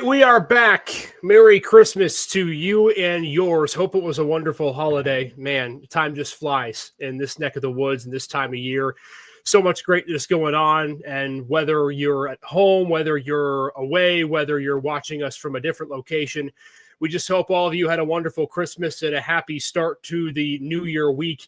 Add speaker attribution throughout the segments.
Speaker 1: right, we are back. Merry Christmas to you and yours. Hope it was a wonderful holiday. Man, time just flies in this neck of the woods and this time of year. So much greatness going on. And whether you're at home, whether you're away, whether you're watching us from a different location, we just hope all of you had a wonderful Christmas and a happy start to the New Year week,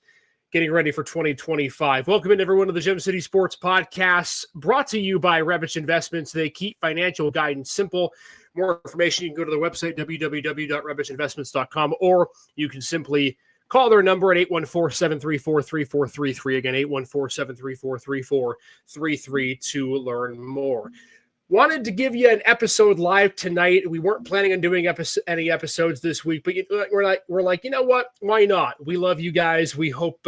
Speaker 1: getting ready for 2025. Welcome in everyone to the Gem City Sports Podcast, brought to you by Rebich Investments. They keep financial guidance simple. More information, you can go to the website, www.rebichinvestments.com, or you can simply call their number at 814-734-3433. Again, 814-734-3433 to learn more. Wanted to give you an episode live tonight. We weren't planning on doing any episodes this week, but we're like, you know what? Why not? We love you guys. We hope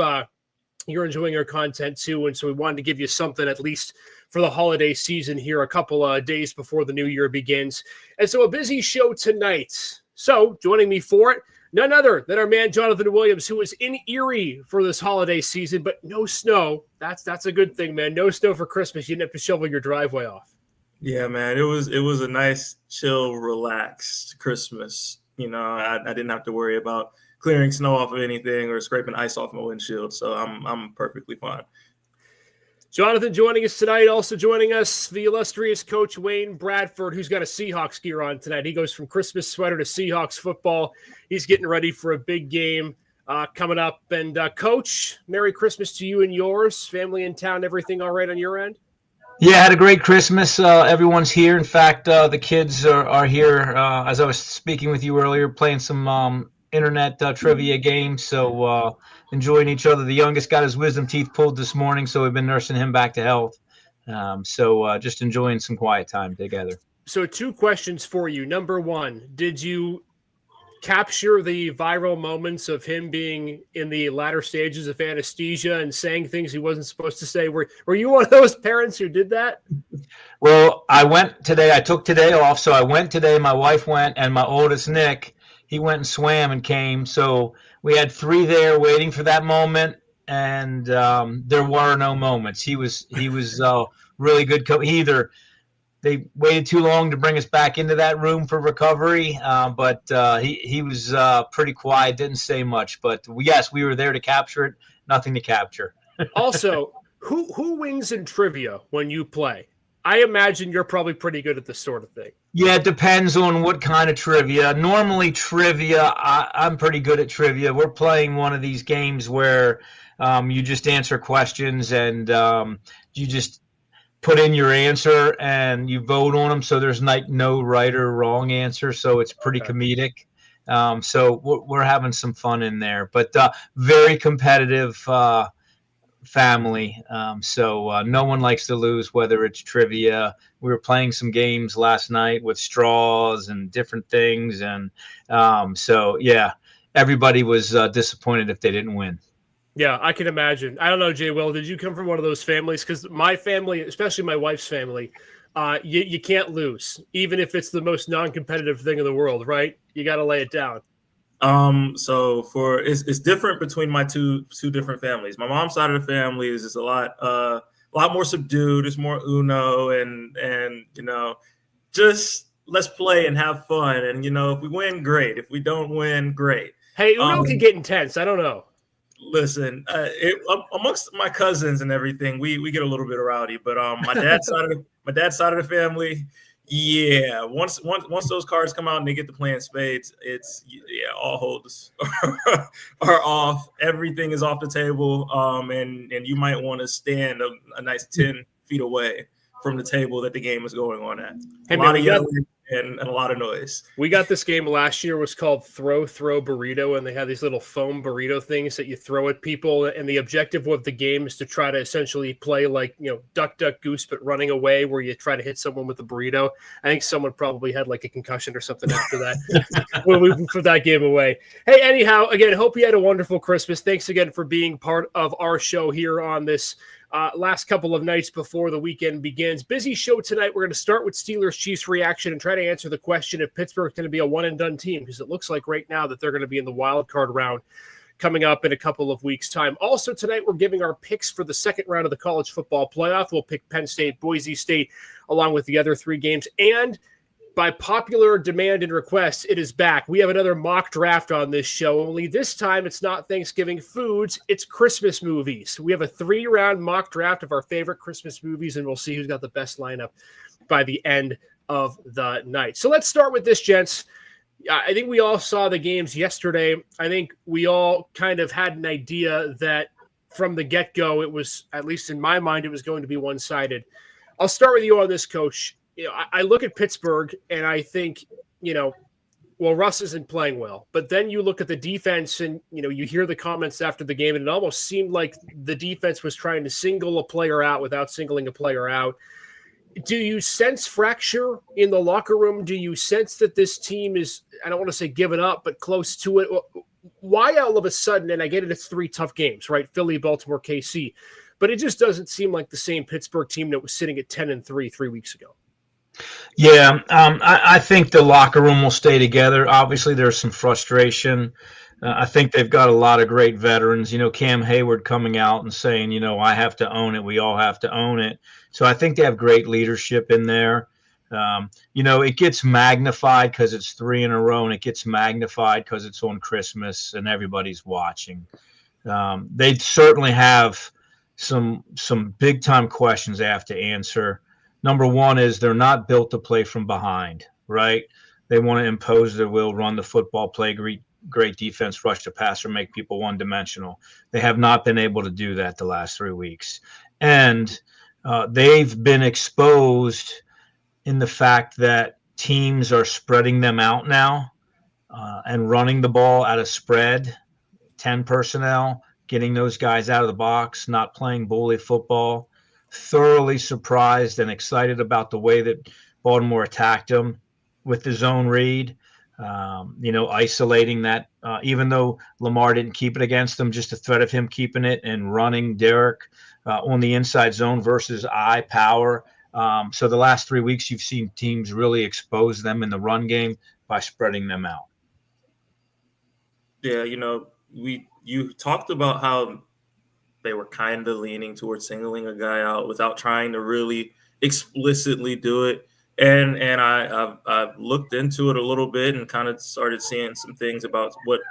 Speaker 1: you're enjoying our content too, and so we wanted to give you something at least for the holiday season here, a couple of days before the new year begins. And so a busy show tonight. So joining me for it, none other than our man Jonathan Williams, who is in Erie for this holiday season, but no snow. That's a good thing, man. No snow for Christmas. You didn't have to shovel your driveway off.
Speaker 2: Yeah, man, it was a nice, chill, relaxed Christmas. You know, I didn't have to worry about clearing snow off of anything or scraping ice off my windshield, so I'm perfectly fine.
Speaker 1: Jonathan joining us tonight. Also joining us, the illustrious coach Wayne Bradford, who's got a Seahawks gear on tonight. He goes from Christmas sweater to Seahawks football. He's getting ready for a big game coming up. And Coach, Merry Christmas to you and yours. Family in town, everything all right on your end?
Speaker 3: Yeah, had a great Christmas. Everyone's here. In fact, the kids are here. As I was speaking with you earlier, playing some internet trivia games. So enjoying each other. The youngest got his wisdom teeth pulled this morning, so we've been nursing him back to health. So just enjoying some quiet time together.
Speaker 1: So 2 questions for you. Number one, did you capture the viral moments of him being in the latter stages of anesthesia and saying things he wasn't supposed to say? Were you one of those parents who did that?
Speaker 3: Well, I went today. I took today off, so I went today. My wife went, and my oldest, Nick, he went and swam and came. So we had 3 there waiting for that moment, and there were no moments. He was really good. They waited too long to bring us back into that room for recovery, but he was pretty quiet, didn't say much. But yes, we were there to capture it. Nothing to capture.
Speaker 1: Also, who wins in trivia when you play? I imagine you're probably pretty good at this sort of thing.
Speaker 3: Yeah, it depends on what kind of trivia. Normally trivia, I'm pretty good at trivia. We're playing one of these games where you just answer questions and you just put in your answer and you vote on them. So there's like no right or wrong answer. So it's pretty comedic. So we're having some fun in there, but very competitive family. So no one likes to lose, whether it's trivia. We were playing some games last night with straws and different things. And so, yeah, everybody was disappointed if they didn't win.
Speaker 1: Yeah, I can imagine. I don't know, Jay Will, did you come from one of those families? Because my family, especially my wife's family, you can't lose, even if it's the most non-competitive thing in the world, right? You got to lay it down.
Speaker 2: So it's different between my two different families. My mom's side of the family is just a lot more subdued. It's more Uno and you know, just let's play and have fun. And you know, if we win, great. If we don't win, great.
Speaker 1: Hey, Uno can get intense. I don't know.
Speaker 2: Listen, amongst my cousins and everything, we get a little bit rowdy. But my dad's side of the family. Yeah, once those cards come out and they get to playing spades, it's all holds are off. Everything is off the table, and you might want to stand a nice 10 feet away from the table that the game is going on at.
Speaker 1: Hey,
Speaker 2: a lot of yelling and a lot of noise.
Speaker 1: We got this game last year. It was called Throw Burrito, and they had these little foam burrito things that you throw at people. And the objective of the game is to try to essentially play like, you know, duck, duck, goose, but running away, where you try to hit someone with a burrito. I think someone probably had like a concussion or something after that when we put that game away. Hey, anyhow, again, hope you had a wonderful Christmas. Thanks again for being part of our show here on this last couple of nights before the weekend begins. Busy show tonight. We're going to start with Steelers-Chiefs reaction and try to answer the question if Pittsburgh's going to be a one-and-done team, because it looks like right now that they're going to be in the wild card round coming up in a couple of weeks' time. Also tonight, we're giving our picks for the second round of the college football playoff. We'll pick Penn State, Boise State, along with the other 3 games. And by popular demand and request, it is back. We have another mock draft on this show, only this time it's not Thanksgiving foods, it's Christmas movies. We have a 3-round mock draft of our favorite Christmas movies, and we'll see who's got the best lineup by the end of the night. So let's start with this, gents. I think we all saw the games yesterday. I think we all kind of had an idea that from the get-go, it was, at least in my mind, it was going to be one-sided. I'll start with you on this, Coach. I look at Pittsburgh and I think, Russ isn't playing well. But then you look at the defense and, you hear the comments after the game, and it almost seemed like the defense was trying to single a player out without singling a player out. Do you sense fracture in the locker room? Do you sense that this team is, I don't want to say given up, but close to it? Why all of a sudden, and I get it, it's 3 tough games, right? Philly, Baltimore, KC. But it just doesn't seem like the same Pittsburgh team that was sitting at 10-3 3 weeks ago.
Speaker 3: Yeah, I think the locker room will stay together. Obviously, there's some frustration. I think they've got a lot of great veterans. Cam Hayward coming out and saying, I have to own it. We all have to own it. So I think they have great leadership in there. It gets magnified because it's 3 in a row, and it gets magnified because it's on Christmas and everybody's watching. They certainly have some big time questions they have to answer. Number one is they're not built to play from behind, right? They want to impose their will, run the football, play great defense, rush the passer, make people one-dimensional. They have not been able to do that the last 3 weeks. And they've been exposed in the fact that teams are spreading them out now and running the ball at a spread, 10 personnel, getting those guys out of the box, not playing bully football. Thoroughly surprised and excited about the way that Baltimore attacked them with the zone read, isolating that, even though Lamar didn't keep it against them, just the threat of him keeping it and running Derek on the inside zone versus eye power. So the last 3 weeks, you've seen teams really expose them in the run game by spreading them out.
Speaker 2: Yeah, you talked about how they were kind of leaning towards singling a guy out without trying to really explicitly do it. And I've looked into it a little bit and kind of started seeing some things about what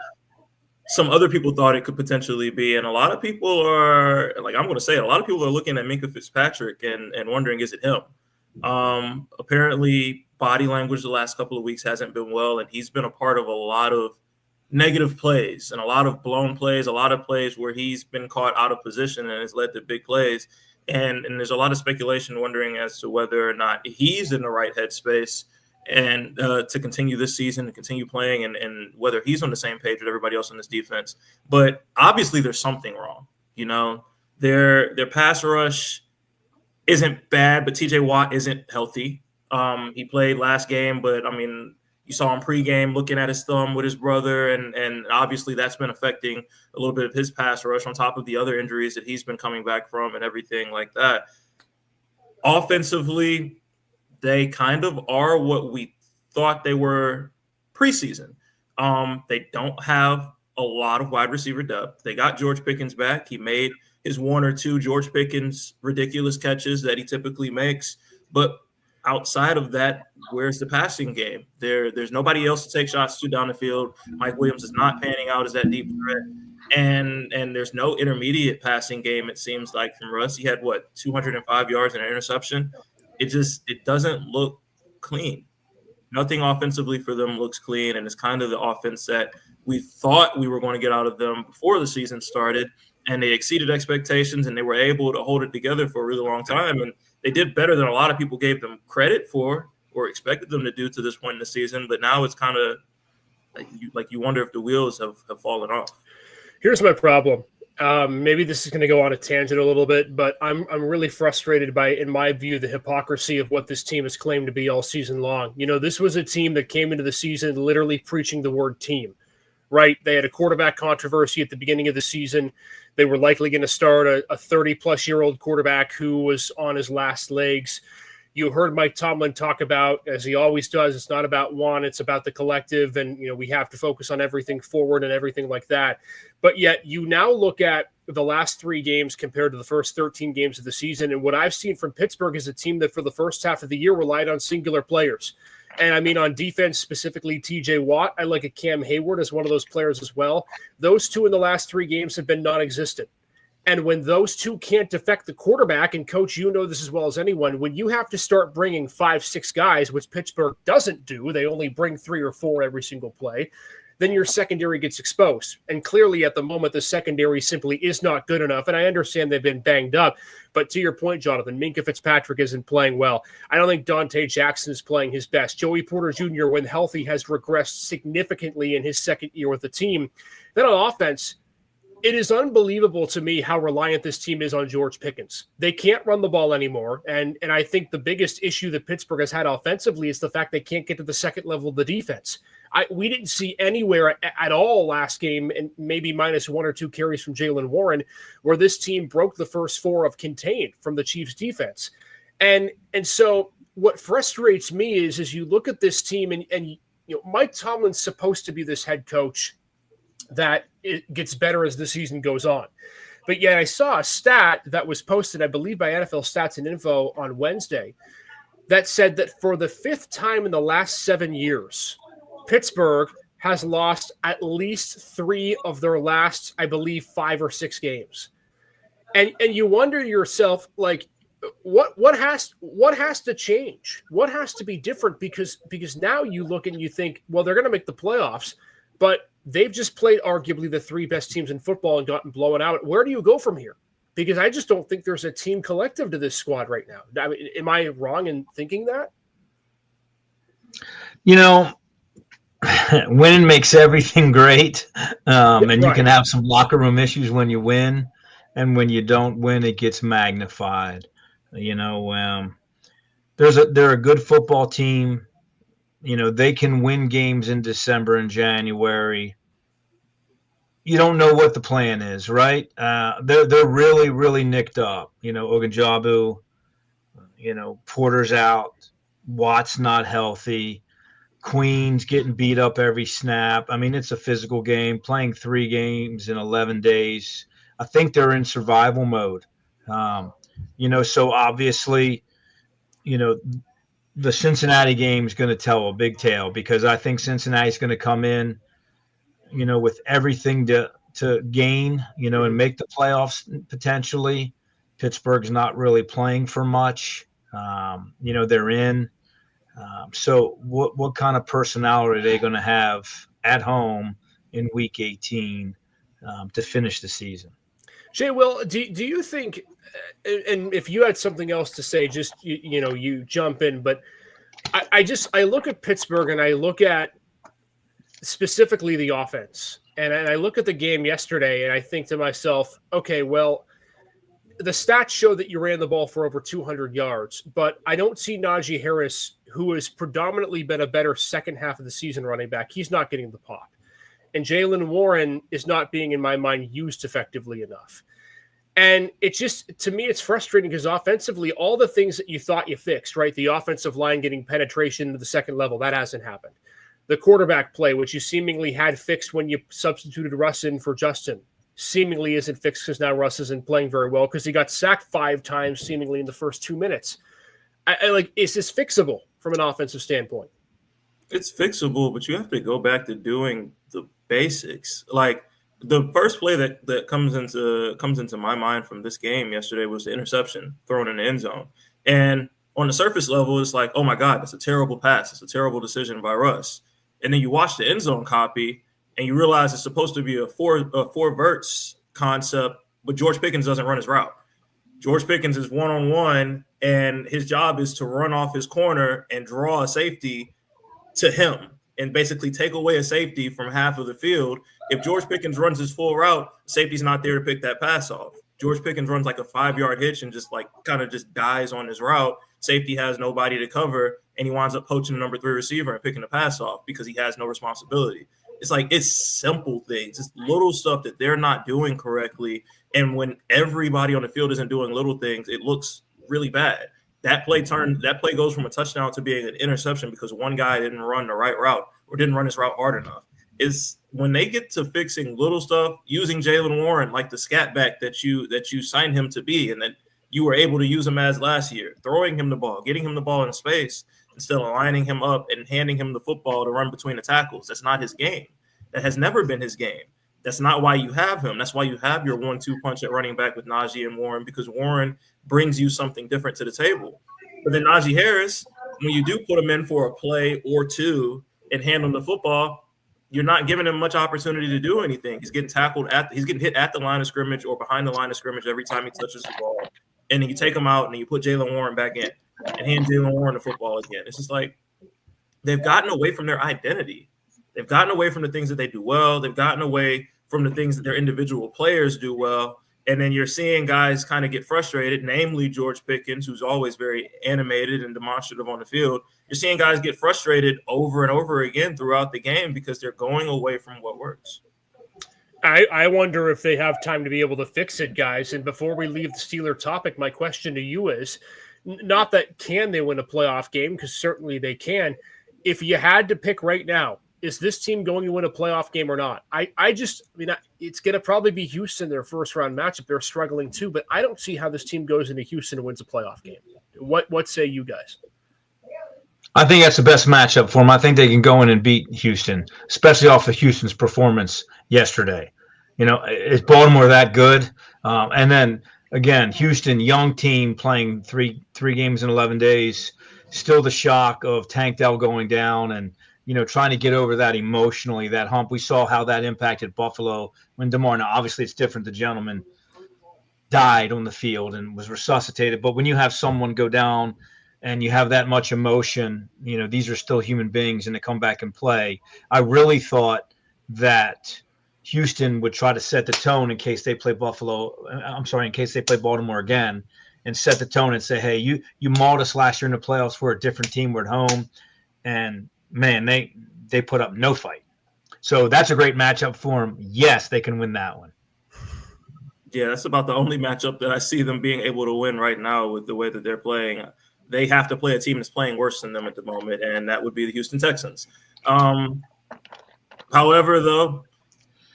Speaker 2: some other people thought it could potentially be. And a lot of people are, like, I'm going to say it, a lot of people are looking at Minkah Fitzpatrick and wondering, is it him? Apparently, body language the last couple of weeks hasn't been well, and he's been a part of a lot of negative plays and a lot of blown plays, a lot of plays where he's been caught out of position and has led to big plays. And there's a lot of speculation wondering as to whether or not he's in the right headspace and to continue this season, to continue playing, and whether he's on the same page with everybody else in this defense. But obviously there's something wrong. Their pass rush isn't bad, but TJ Watt isn't healthy. He played last game, but you saw him pregame looking at his thumb with his brother, and obviously that's been affecting a little bit of his pass rush on top of the other injuries that he's been coming back from and everything like that. Offensively, they kind of are what we thought they were preseason. They don't have a lot of wide receiver depth. They got George Pickens back. He made his 1 or 2 George Pickens ridiculous catches that he typically makes, but outside of that, where's the passing game? There's nobody else to take shots to down the field. Mike Williams is not panning out as that deep threat. And there's no intermediate passing game, it seems like, from Russ. He had, 205 yards and an interception? It doesn't look clean. Nothing offensively for them looks clean, and it's kind of the offense that we thought we were going to get out of them before the season started, and they exceeded expectations, and they were able to hold it together for a really long time. And they did better than a lot of people gave them credit for or expected them to do to this point in the season. But now it's kind of like you wonder if the wheels have fallen off.
Speaker 1: Here's my problem. Maybe this is going to go on a tangent a little bit, but I'm really frustrated by, in my view, the hypocrisy of what this team has claimed to be all season long. This was a team that came into the season literally preaching the word team, right? They had a quarterback controversy at the beginning of the season. They were likely going to start a 30-plus-year-old quarterback who was on his last legs. You heard Mike Tomlin talk about, as he always does, it's not about one, it's about the collective, and we have to focus on everything forward and everything like that. But yet you now look at the last 3 games compared to the first 13 games of the season, and what I've seen from Pittsburgh is a team that for the first half of the year relied on singular players. And I mean, on defense, specifically TJ Watt, I like a Cam Hayward as one of those players as well. Those two in the last 3 games have been non-existent. And when those two can't affect the quarterback, and coach, you know this as well as anyone, when you have to start bringing 5-6 guys, which Pittsburgh doesn't do, they only bring 3 or 4 every single play, then your secondary gets exposed. And clearly at the moment, the secondary simply is not good enough. And I understand they've been banged up. But to your point, Jonathan, Minkah Fitzpatrick isn't playing well. I don't think Dante Jackson is playing his best. Joey Porter Jr., when healthy, has regressed significantly in his second year with the team. Then on offense, it is unbelievable to me how reliant this team is on George Pickens. They can't run the ball anymore. And I think the biggest issue that Pittsburgh has had offensively is the fact they can't get to the second level of the defense. We didn't see anywhere at all last game, and maybe minus 1 or 2 carries from Jaylen Warren, where this team broke the first 4 of contained from the Chiefs defense. And so what frustrates me is you look at this team and you know, Mike Tomlin's supposed to be this head coach that it gets better as the season goes on. But yet I saw a stat that was posted, I believe, by NFL Stats and Info on Wednesday that said that for the 5th time in the last 7 years, Pittsburgh has lost at least 3 of their last, I believe, 5 or 6 games. And you wonder to yourself, like, what has to change? What has to be different? Because now you look and you think, well, they're going to make the playoffs, but they've just played arguably the 3 best teams in football and gotten blown out. Where do you go from here? Because I just don't think there's a team collective to this squad right now. I mean, am I wrong in thinking that?
Speaker 3: You know, winning makes everything great. And you can have some locker room issues when you win. And when you don't win, it gets magnified. You know, they're a good football team. You know, they can win games in December and January. You don't know what the plan is, right? They're really, really nicked up. You know, Ogunjobi, you know, Porter's out. Watt's not healthy. Queen's getting beat up every snap. I mean, it's a physical game. Playing 3 games in 11 days. I think they're in survival mode. You know, so obviously, you know, the Cincinnati game is going to tell a big tale because I think Cincinnati's going to come in, you know, with everything to gain, you know, and make the playoffs potentially. Pittsburgh's not really playing for much. You know, they're in. So what kind of personnel are they going to have at home in Week 18 to finish the season?
Speaker 1: Jay, Will, do you think, and if you had something else to say, just, you know, you jump in, but I look at Pittsburgh and I look at specifically the offense, and I look at the game yesterday and I think to myself, okay, well, the stats show that you ran the ball for over 200 yards, but I don't see Najee Harris, who has predominantly been a better second half of the season running back. He's not getting the pop. And Jaylen Warren is not being, in my mind, used effectively enough. And it's just, to me, it's frustrating because offensively, all the things that you thought you fixed, right? The offensive line getting penetration to the second level, that hasn't happened. The quarterback play, which you seemingly had fixed when you substituted Russ in for Justin, seemingly isn't fixed because now Russ isn't playing very well because he got sacked 5 times seemingly in the first 2 minutes. Is this fixable from an offensive standpoint?
Speaker 2: It's fixable, but you have to go back to doing the basics. Like the first play that comes into my mind from this game yesterday was the interception thrown in the end zone. And on the surface level, it's like, oh my God, that's a terrible pass. It's a terrible decision by Russ. And then you watch the end zone copy and you realize it's supposed to be a four verts concept, but George Pickens doesn't run his route. George Pickens is one-on-one, and his job is to run off his corner and draw a safety to him and basically take away a safety from half of the field. If George Pickens runs his full route, safety's not there to pick that pass off. George Pickens runs like a 5-yard hitch and just like kind of just dies on his route. Safety has nobody to cover, and he winds up poaching the number 3 receiver and picking the pass off because he has no responsibility. It's like, it's simple things. It's little stuff that they're not doing correctly. And when everybody on the field isn't doing little things, it looks really bad. That play goes from a touchdown to being an interception because one guy didn't run the right route or didn't run his route hard enough. Is when they get to fixing little stuff, using Jaylen Warren like the scat back that you signed him to be, and that you were able to use him as last year, throwing him the ball, getting him the ball in space. instead of lining him up and handing him the football to run between the tackles. That's not his game. That has never been his game. That's not why you have him. That's why you have your 1-2 punch at running back with Najee and Warren, because Warren brings you something different to the table. But then Najee Harris, when you do put him in for a play or two and hand him the football, you're not giving him much opportunity to do anything. He's getting he's getting hit at the line of scrimmage or behind the line of scrimmage every time he touches the ball. And then you take him out and you put Jaylen Warren back in and hand Jaylen Warren the football again. It's just like they've gotten away from their identity. They've gotten away from the things that they do well. They've gotten away from the things that their individual players do well. And then you're seeing guys kind of get frustrated, namely George Pickens, who's always very animated and demonstrative on the field. You're seeing guys get frustrated over and over again throughout the game because they're going away from what works.
Speaker 1: I wonder if they have time to be able to fix it, guys. And before we leave the Steeler topic, my question to you is not that can they win a playoff game, because certainly they can. If you had to pick right now, is this team going to win a playoff game or not? It's going to probably be Houston, their first round matchup. They're struggling too, but I don't see how this team goes into Houston and wins a playoff game. What say you guys?
Speaker 3: I think that's the best matchup for them. I think they can go in and beat Houston, especially off of Houston's performance yesterday. Is Baltimore that good? And then again, Houston, young team playing three games in 11 days, still the shock of Tank Dell going down and trying to get over that emotionally, that hump. We saw how that impacted Buffalo when DeMar. Now, obviously, it's different. The gentleman died on the field and was resuscitated. But when you have someone go down and you have that much emotion, these are still human beings and they come back and play. I really thought that Houston would try to set the tone in case they play in case they play Baltimore again, and set the tone and say, hey, you mauled us last year in the playoffs. We're a different team. We're at home. And man, they put up no fight. So that's a great matchup for them. Yes, they can win that one.
Speaker 2: Yeah, that's about the only matchup that I see them being able to win right now with the way that they're playing. They have to play a team that's playing worse than them at the moment, and that would be the Houston Texans. However, though,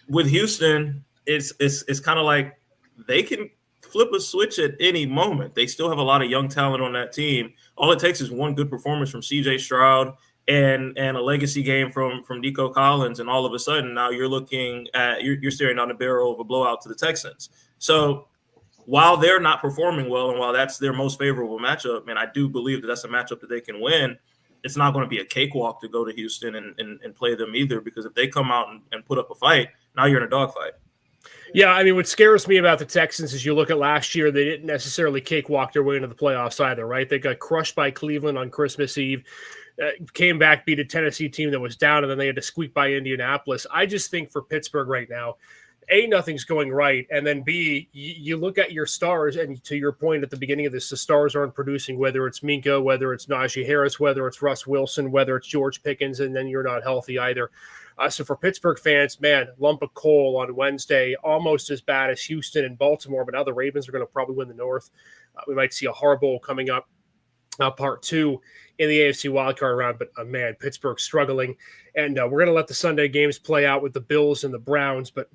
Speaker 2: with Houston, it's kind of like they can flip a switch at any moment. They still have a lot of young talent on that team. All it takes is one good performance from C.J. Stroud and a legacy game from Nico Collins, and all of a sudden now you're looking at you're staring down the barrel of a blowout to the Texans. So while they're not performing well, and while that's their most favorable matchup, and I do believe that that's a matchup that they can win, it's not going to be a cakewalk to go to Houston and play them either, because if they come out and put up a fight, now you're in a dogfight.
Speaker 1: Yeah, what scares me about the Texans is you look at last year, they didn't necessarily cakewalk their way into the playoffs either, right? They got crushed by Cleveland on Christmas Eve, came back, beat a Tennessee team that was down, and then they had to squeak by Indianapolis. I just think for Pittsburgh right now, A, nothing's going right, and then B, you look at your stars, and to your point at the beginning of this, the stars aren't producing, whether it's Minka, whether it's Najee Harris, whether it's Russ Wilson, whether it's George Pickens, and then you're not healthy either. So for Pittsburgh fans, man, lump of coal on Wednesday, almost as bad as Houston and Baltimore, but now the Ravens are going to probably win the North. We might see a Harbaugh coming up, part two in the AFC wildcard round, but man, Pittsburgh struggling. And we're going to let the Sunday games play out with the Bills and the Browns, but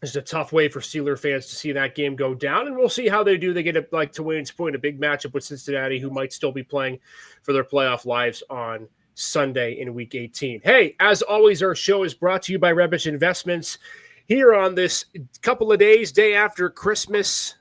Speaker 1: it's a tough way for Steeler fans to see that game go down, and we'll see how they do. They get, to Wayne's point, a big matchup with Cincinnati, who might still be playing for their playoff lives on Sunday in Week 18. Hey, as always, our show is brought to you by Rebich Investments. Here on this couple of days, day after Christmas,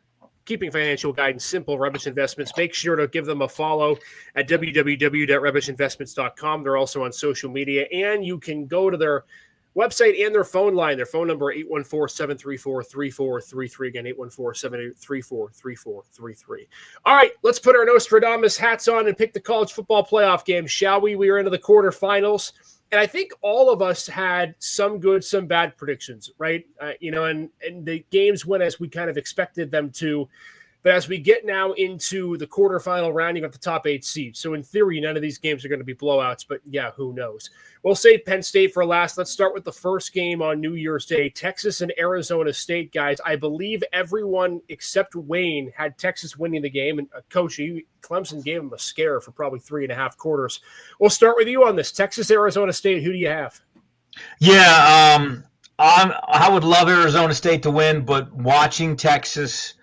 Speaker 1: keeping financial guidance simple, Rebich Investments. Make sure to give them a follow at www.rebichinvestments.com. They're also on social media, and you can go to their website and their phone line. Their phone number, 814-734-3433. Again, 814-734-3433. All right, let's put our Nostradamus hats on and pick the college football playoff game, shall we? We are into the quarterfinals, and I think all of us had some good, some bad predictions, right? And the games went as we kind of expected them to. But as we get now into the quarterfinal round, you got the top 8 seeds. So in theory, none of these games are going to be blowouts, but yeah, who knows? We'll save Penn State for last. Let's start with the first game on New Year's Day, Texas and Arizona State, guys. I believe everyone except Wayne had Texas winning the game, and Coach, Clemson gave him a scare for probably 3.5 quarters. We'll start with you on this. Texas, Arizona State, who do you have?
Speaker 3: Yeah, I would love Arizona State to win, but watching Texas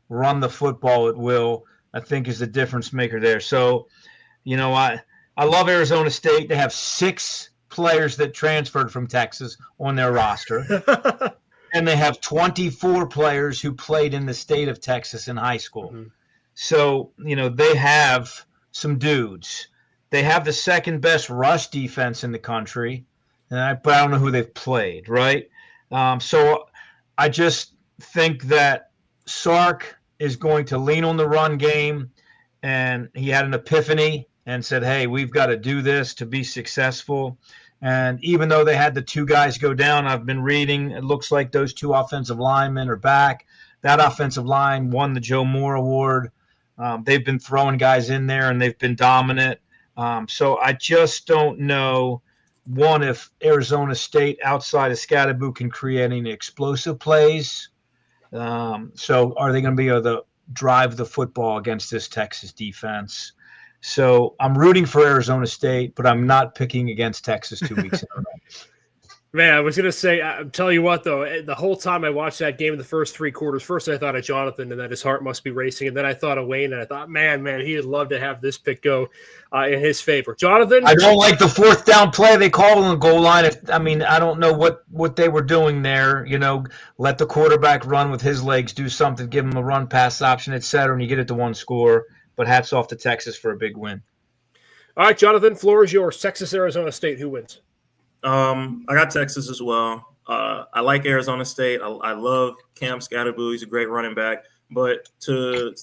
Speaker 3: run the football at will, I think is the difference maker there. So, I love Arizona State. They have 6 players that transferred from Texas on their roster. And they have 24 players who played in the state of Texas in high school. Mm-hmm. So, they have some dudes. They have the second best rush defense in the country, but I don't know who they've played, right? So I just think that Sark is going to lean on the run game, and he had an epiphany and said, hey, we've got to do this to be successful. And even though they had the 2 guys go down, I've been reading, it looks like those 2 offensive linemen are back. That offensive line won the Joe Moore Award. They've been throwing guys in there, and they've been dominant. So I just don't know, one, if Arizona State outside of Scatterboo can create any explosive plays. So are they going to be able to drive the football against this Texas defense? So I'm rooting for Arizona State, but I'm not picking against Texas 2 weeks in a row.
Speaker 1: Man, I was going to say, I'm telling you what, though, the whole time I watched that game in the first 3 quarters, first I thought of Jonathan and that his heart must be racing. And then I thought of Wayne and I thought, man, he'd love to have this pick go in his favor. Jonathan?
Speaker 3: I don't like the 4th down play they called on the goal line. I don't know what they were doing there. Let the quarterback run with his legs, do something, give him a run pass option, et cetera, and you get it to 1 score. But hats off to Texas for a big win.
Speaker 1: All right, Jonathan, floor is yours. Texas, Arizona State, who wins?
Speaker 2: I got Texas as well. I like Arizona State. I love Cam Scatterboo. He's a great running back. But to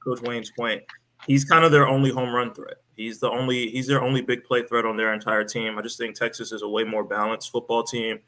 Speaker 2: Coach Wayne's point, he's kind of their only home run threat. He's their only big play threat on their entire team. I just think Texas is a way more balanced football team,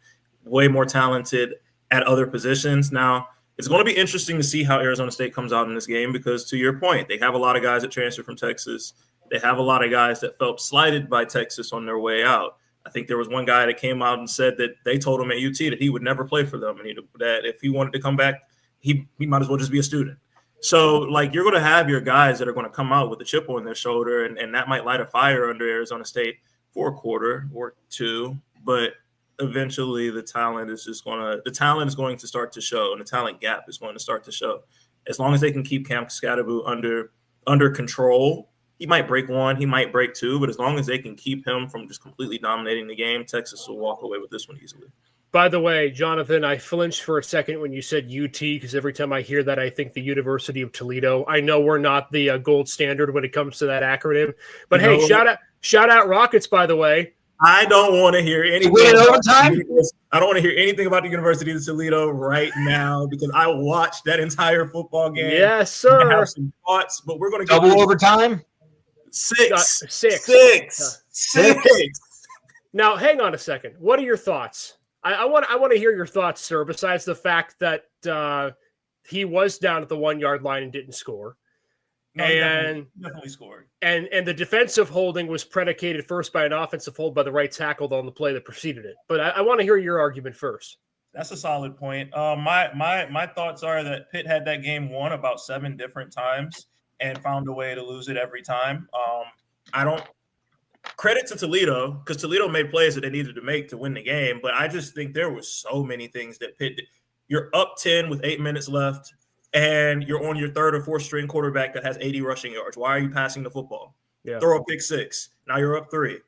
Speaker 2: way more talented at other positions. Now, it's going to be interesting to see how Arizona State comes out in this game because, to your point, they have a lot of guys that transferred from Texas. They have a lot of guys that felt slighted by Texas on their way out. I think there was one guy that came out and said that they told him at UT that he would never play for them and that if he wanted to come back, he might as well just be a student. So, you're going to have your guys that are going to come out with a chip on their shoulder, and that might light a fire under Arizona State for a quarter or 2. But eventually the talent is going to start to show, and the talent gap is going to start to show. As long as they can keep Cam Scatterboo under control, he might break 1, he might break 2, but as long as they can keep him from just completely dominating the game, Texas will walk away with this one easily.
Speaker 1: By the way, Jonathan, I flinched for a second when you said UT because every time I hear that, I think the University of Toledo. I know we're not the gold standard when it comes to that acronym, but hey, shout out Rockets, by the way.
Speaker 2: I don't want to hear anything. I don't want to hear anything about the University of Toledo right now because I watched that entire football game.
Speaker 1: Yes, sir.
Speaker 2: I have some thoughts, but we're going to
Speaker 3: double overtime.
Speaker 2: 6.
Speaker 1: Now, hang on a second. What are your thoughts? I want to hear your thoughts, sir. Besides the fact that he was down at the 1 yard line and didn't score.
Speaker 2: No, and definitely scored.
Speaker 1: And the defensive holding was predicated first by an offensive hold by the right tackle on the play that preceded it. But I want to hear your argument first.
Speaker 2: That's a solid point. My thoughts are that Pitt had that game won about 7 different times and found a way to lose it every time. Credit to Toledo because Toledo made plays that they needed to make to win the game. But I just think there were so many things that Pitt did. You're up 10 with 8 minutes left. And you're on your 3rd or 4th string quarterback that has 80 rushing yards. Why are you passing the football?
Speaker 1: Yeah.
Speaker 2: Throw a pick 6. Now you're up 3.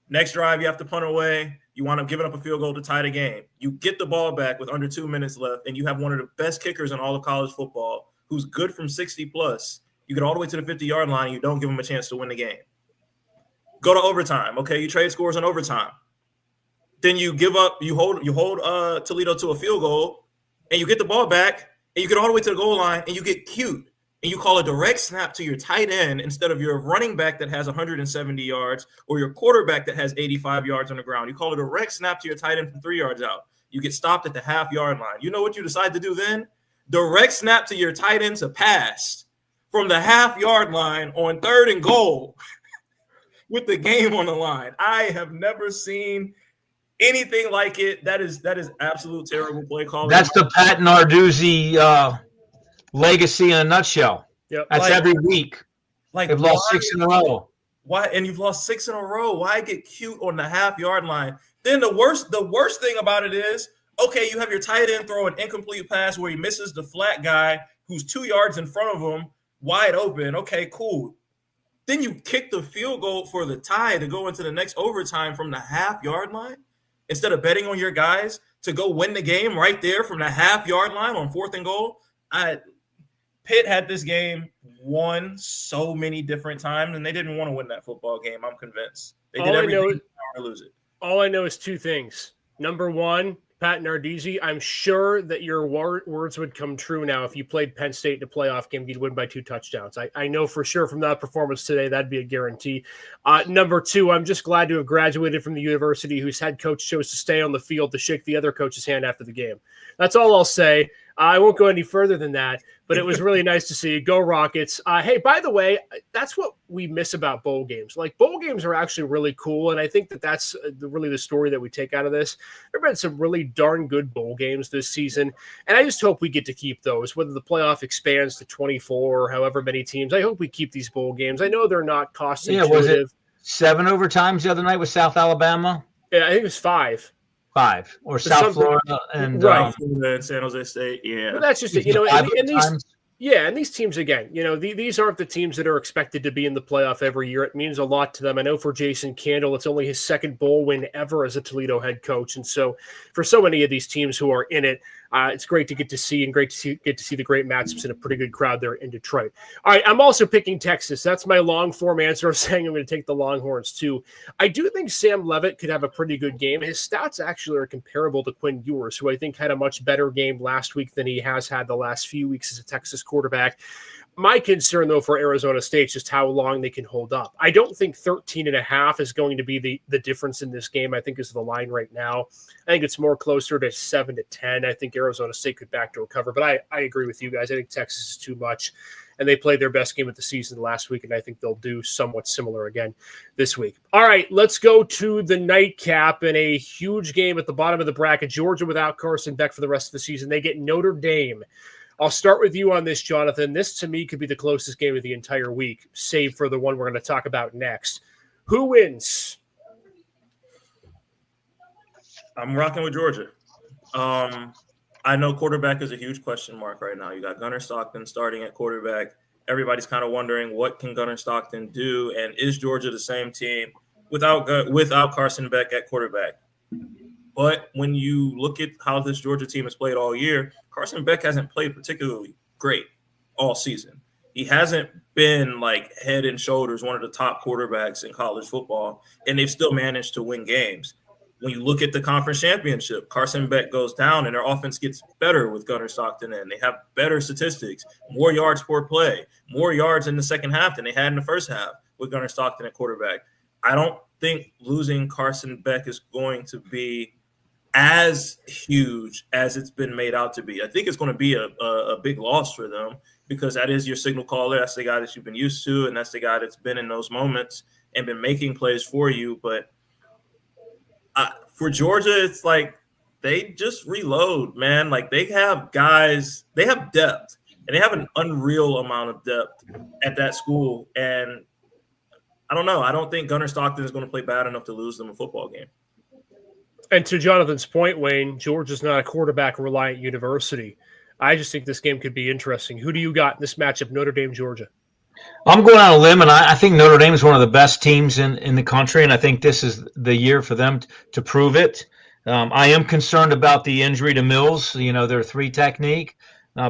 Speaker 2: Next drive, you have to punt away. You wind up giving up a field goal to tie the game. You get the ball back with under 2 minutes left, and you have one of the best kickers in all of college football who's good from 60+. You get all the way to the 50-yard line, and you don't give him a chance to win the game. Go to overtime. Okay, you trade scores in overtime. Then you give up. You hold Toledo to a field goal, and you get the ball back. And you get all the way to the goal line, and you get cute, and you call a direct snap to your tight end instead of your running back that has 170 yards or your quarterback that has 85 yards on the ground. You call a direct snap to your tight end from 3 yards out. You get stopped at the half-yard line. You know what you decide to do then? Direct snap to your tight end to pass from the half-yard line on 3rd and goal with the game on the line. I have never seen anything like it. That is absolute terrible play calling.
Speaker 3: That's the Pat Narduzzi legacy in a nutshell.
Speaker 1: Yep.
Speaker 3: That's every week. They've lost 6 in a row.
Speaker 2: Why? And you've lost 6 in a row. Why get cute on the half-yard line? Then the worst thing about it is, okay, you have your tight end throw an incomplete pass where he misses the flat guy who's 2 yards in front of him, wide open. Okay, cool. Then you kick the field goal for the tie to go into the next overtime from the half-yard line instead of betting on your guys to go win the game right there from the half-yard line on 4th and goal. Pitt had this game won so many different times, and they didn't want to win that football game. I'm convinced they did everything to lose it.
Speaker 1: All I know is 2 things. Number one, Pat Narduzzi, I'm sure that your words would come true now if you played Penn State in a playoff game, you'd win by 2 touchdowns. I know for sure from that performance today, that'd be a guarantee. Number 2, I'm just glad to have graduated from the university whose head coach chose to stay on the field to shake the other coach's hand after the game. That's all I'll say. I won't go any further than that, but it was really nice to see. Go Rockets. Hey, by the way, that's what we miss about bowl games. Like, bowl games are actually really cool, and I think that that's really the story that we take out of this. There have been some really darn good bowl games this season, and I just hope we get to keep those, whether the playoff expands to 24 or however many teams. I hope we keep these bowl games. I know they're not cost intuitive.
Speaker 3: Was it 7 overtimes the other night with South Alabama?
Speaker 1: Yeah, I think it was 5.
Speaker 3: 5 or South Florida and
Speaker 1: right.
Speaker 2: San Jose State. Yeah,
Speaker 1: but that's just it. And these teams again. These aren't the teams that are expected to be in the playoff every year. It means a lot to them. I know for Jason Candle, it's only his 2nd bowl win ever as a Toledo head coach, and so for so many of these teams who are in it, it's great to get to see and great to get to see the great matchups in a pretty good crowd there in Detroit. All right, I'm also picking Texas. That's my long form answer of saying I'm going to take the Longhorns too. I do think Sam Leavitt could have a pretty good game. His stats actually are comparable to Quinn Ewers, who I think had a much better game last week than he has had the last few weeks as a Texas quarterback. My concern, though, for Arizona State is just how long they can hold up. I don't think 13.5 is going to be the difference in this game, I think, is the line right now. I think it's more closer to 7 to 10. I think Arizona State could backdoor cover, but I agree with you guys. I think Texas is too much, and they played their best game of the season last week, and I think they'll do somewhat similar again this week. All right, let's go to the nightcap in a huge game at the bottom of the bracket. Georgia without Carson Beck for the rest of the season. They get Notre Dame. I'll start with you on this, Jonathan. This, to me, could be the closest game of the entire week, save for the one we're going to talk about next. Who wins?
Speaker 2: I'm rocking with Georgia. I know quarterback is a huge question mark right now. You got Gunnar Stockton starting at quarterback. Everybody's kind of wondering, what can Gunnar Stockton do, and is Georgia the same team without Carson Beck at quarterback? But when you look at how this Georgia team has played all year, Carson Beck hasn't played particularly great all season. He hasn't been like head and shoulders one of the top quarterbacks in college football, and they've still managed to win games. When you look at the conference championship, Carson Beck goes down and their offense gets better with Gunnar Stockton in. They have better statistics, more yards per play, more yards in the second half than they had in the first half with Gunnar Stockton at quarterback. I don't think losing Carson Beck is going to be as huge as it's been made out to be. I think it's going to be a big loss for them because that is your signal caller. That's the guy that you've been used to, and that's the guy that's been in those moments and been making plays for you. But for Georgia, it's like they just reload, man. Like they have guys, they have depth, and they have an unreal amount of depth at that school. And I don't know. I don't think Gunnar Stockton is going to play bad enough to lose them a football game.
Speaker 1: And to Jonathan's point, Wayne, Georgia's not a quarterback-reliant university. I just think this game could be interesting. Who do you got in this matchup, Notre Dame, Georgia?
Speaker 3: I'm going on a limb, and I think Notre Dame is one of the best teams in the country, and I think this is the year for them to prove it. I am concerned about the injury to Mills, their 3 technique,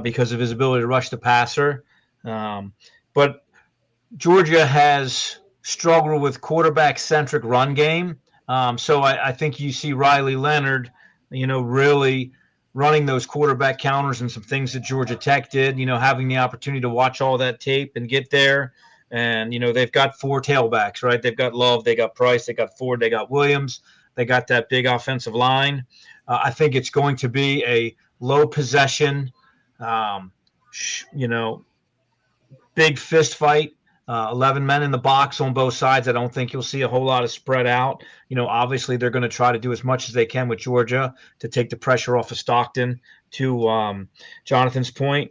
Speaker 3: because of his ability to rush the passer. But Georgia has struggled with quarterback-centric run game. So I think you see Riley Leonard, really running those quarterback counters and some things that Georgia Tech did, having the opportunity to watch all that tape and get there. And, they've got 4 tailbacks, right? They've got Love, they got Price, they got Ford, they got Williams. They got that big offensive line. I think it's going to be a low possession, big fist fight. 11 men in the box on both sides. I don't think you'll see a whole lot of spread out. Obviously they're going to try to do as much as they can with Georgia to take the pressure off of Stockton, to Jonathan's point.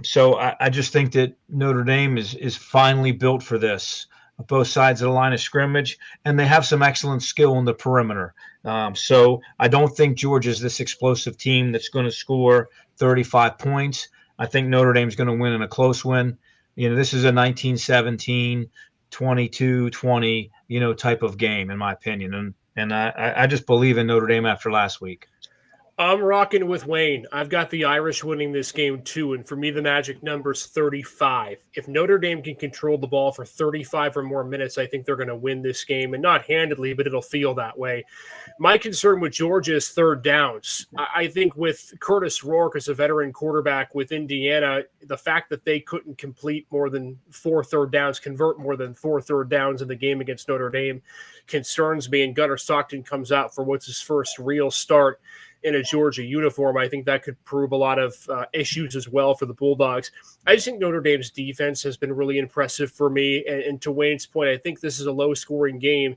Speaker 3: So I just think that Notre Dame is finally built for this, both sides of the line of scrimmage, and they have some excellent skill in the perimeter. So I don't think Georgia's this explosive team that's going to score 35 points. I think Notre Dame's going to win in a close win. This is a 1917, 22-20, type of game, in my opinion. And I just believe in Notre Dame after last week.
Speaker 1: I'm rocking with Wayne. I've got the Irish winning this game too, and for me, the magic number's 35. If Notre Dame can control the ball for 35 or more minutes, I think they're going to win this game, and not handedly, but it'll feel that way. My concern with Georgia is third downs. I think with Curtis Rourke as a veteran quarterback with Indiana, the fact that they couldn't complete more than 4 third downs, convert more than 4 third downs in the game against Notre Dame concerns me, and Gunnar Stockton comes out for what's his first real start in a Georgia uniform. I think that could prove a lot of issues as well for the Bulldogs. I just think Notre Dame's defense has been really impressive for me. And to Wayne's point, I think this is a low-scoring game.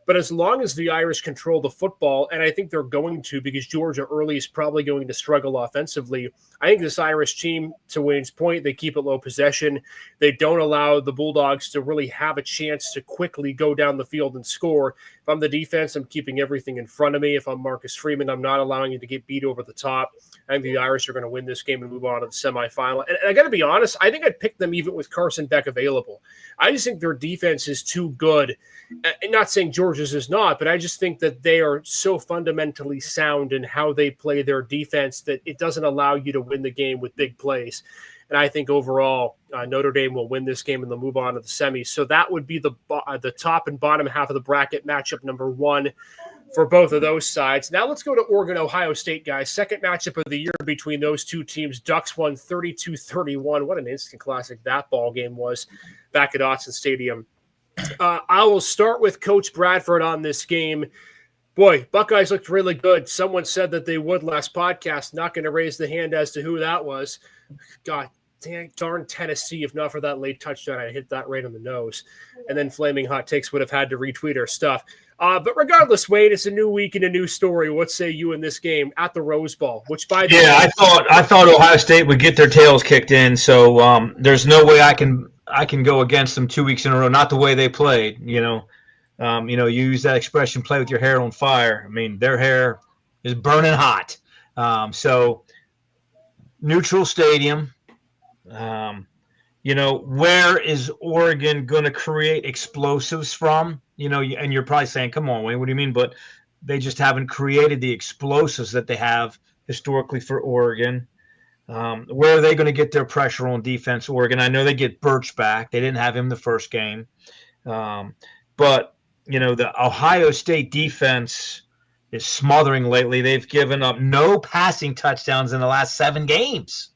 Speaker 1: But as long as the Irish control the football, and I think they're going to, because Georgia early is probably going to struggle offensively, I think this Irish team, to Wayne's point, they keep it low possession. They don't allow the Bulldogs to really have a chance to quickly go down the field and score. If I'm the defense, I'm keeping everything in front of me. If I'm Marcus Freeman, I'm not allowing you to get beat over the top. I think the Irish are going to win this game and move on to the semifinal. And I got to be honest, I think I'd pick them even with Carson Beck available. I just think their defense is too good. And not saying Georgia's is not, but I just think that they are so fundamentally sound in how they play their defense that it doesn't allow you to win the game with big plays. And I think overall, Notre Dame will win this game and they'll move on to the semis. So that would be the top and bottom half of the bracket, matchup number 1 for both of those sides. Now let's go to Oregon, Ohio State, guys. Second matchup of the year between those two teams. Ducks won 32-31. What an instant classic that ball game was back at Autzen Stadium. I will start with Coach Bradford on this game. Boy, Buckeyes looked really good. Someone said that they would last podcast. Not going to raise the hand as to who that was. God darn Tennessee. If not for that late touchdown, I hit that right on the nose. And then Flaming Hot Takes would have had to retweet our stuff. But regardless, Wade, it's a new week and a new story. What say you in this game at the Rose Bowl? Which, by the way,
Speaker 3: I thought Ohio State would get their tails kicked in. So there's no way I can go against them 2 weeks in a row. Not the way they played. You use that expression, play with your hair on fire. I mean, their hair is burning hot. So neutral stadium. Where is Oregon going to create explosives from? And you're probably saying, come on, Wayne, what do you mean? But they just haven't created the explosives that they have historically for Oregon. Where are they going to get their pressure on defense, Oregon? I know they get Birch back. They didn't have him the first game. But, the Ohio State defense is smothering lately. They've given up no passing touchdowns in the last 7 games.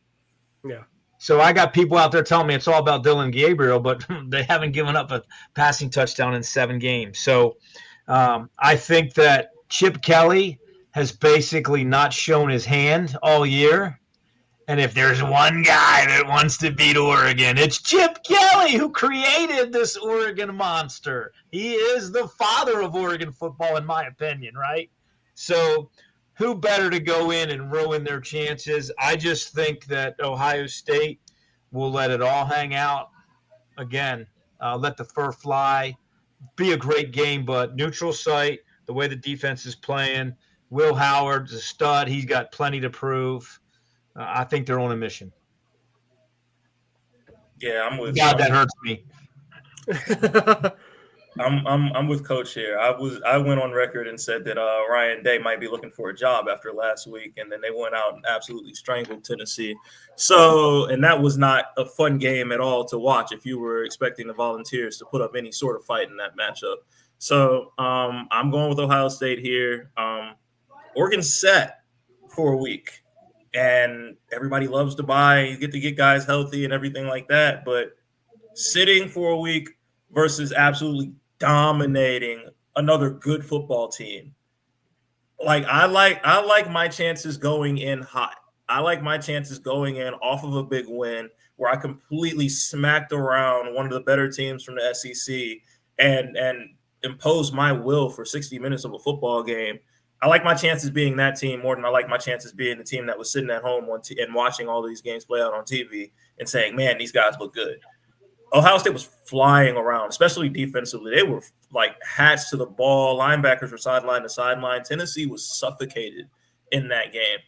Speaker 1: Yeah.
Speaker 3: So I got people out there telling me it's all about Dylan Gabriel, but they haven't given up a passing touchdown in 7 games. So I think that Chip Kelly has basically not shown his hand all year. And if there's one guy that wants to beat Oregon, it's Chip Kelly, who created this Oregon monster. He is the father of Oregon football, in my opinion, right? So who better to go in and ruin their chances? I just think that Ohio State will let it all hang out. Again, let the fur fly. Be a great game, but neutral site, the way the defense is playing. Will Howard's a stud. He's got plenty to prove. I think they're on a mission.
Speaker 2: Yeah, I'm with
Speaker 3: God, that hurts me.
Speaker 2: I'm with Coach here. I went on record and said that Ryan Day might be looking for a job after last week, and then they went out and absolutely strangled Tennessee. So, and that was not a fun game at all to watch if you were expecting the Volunteers to put up any sort of fight in that matchup. So, I'm going with Ohio State here. Oregon's set for a week, and everybody loves to buy. You get to get guys healthy and everything like that, but sitting for a week versus absolutely dominating another good football team. I like my chances going in hot. I like my chances going in off of a big win where I completely smacked around one of the better teams from the SEC and imposed my will for 60 minutes of a football game. I like my chances being that team more than I like my chances being the team that was sitting at home and watching all these games play out on TV and saying, man, these guys look good. Ohio State was flying around, especially defensively. They were like hats to the ball. Linebackers were sideline to sideline. Tennessee was suffocated in that game.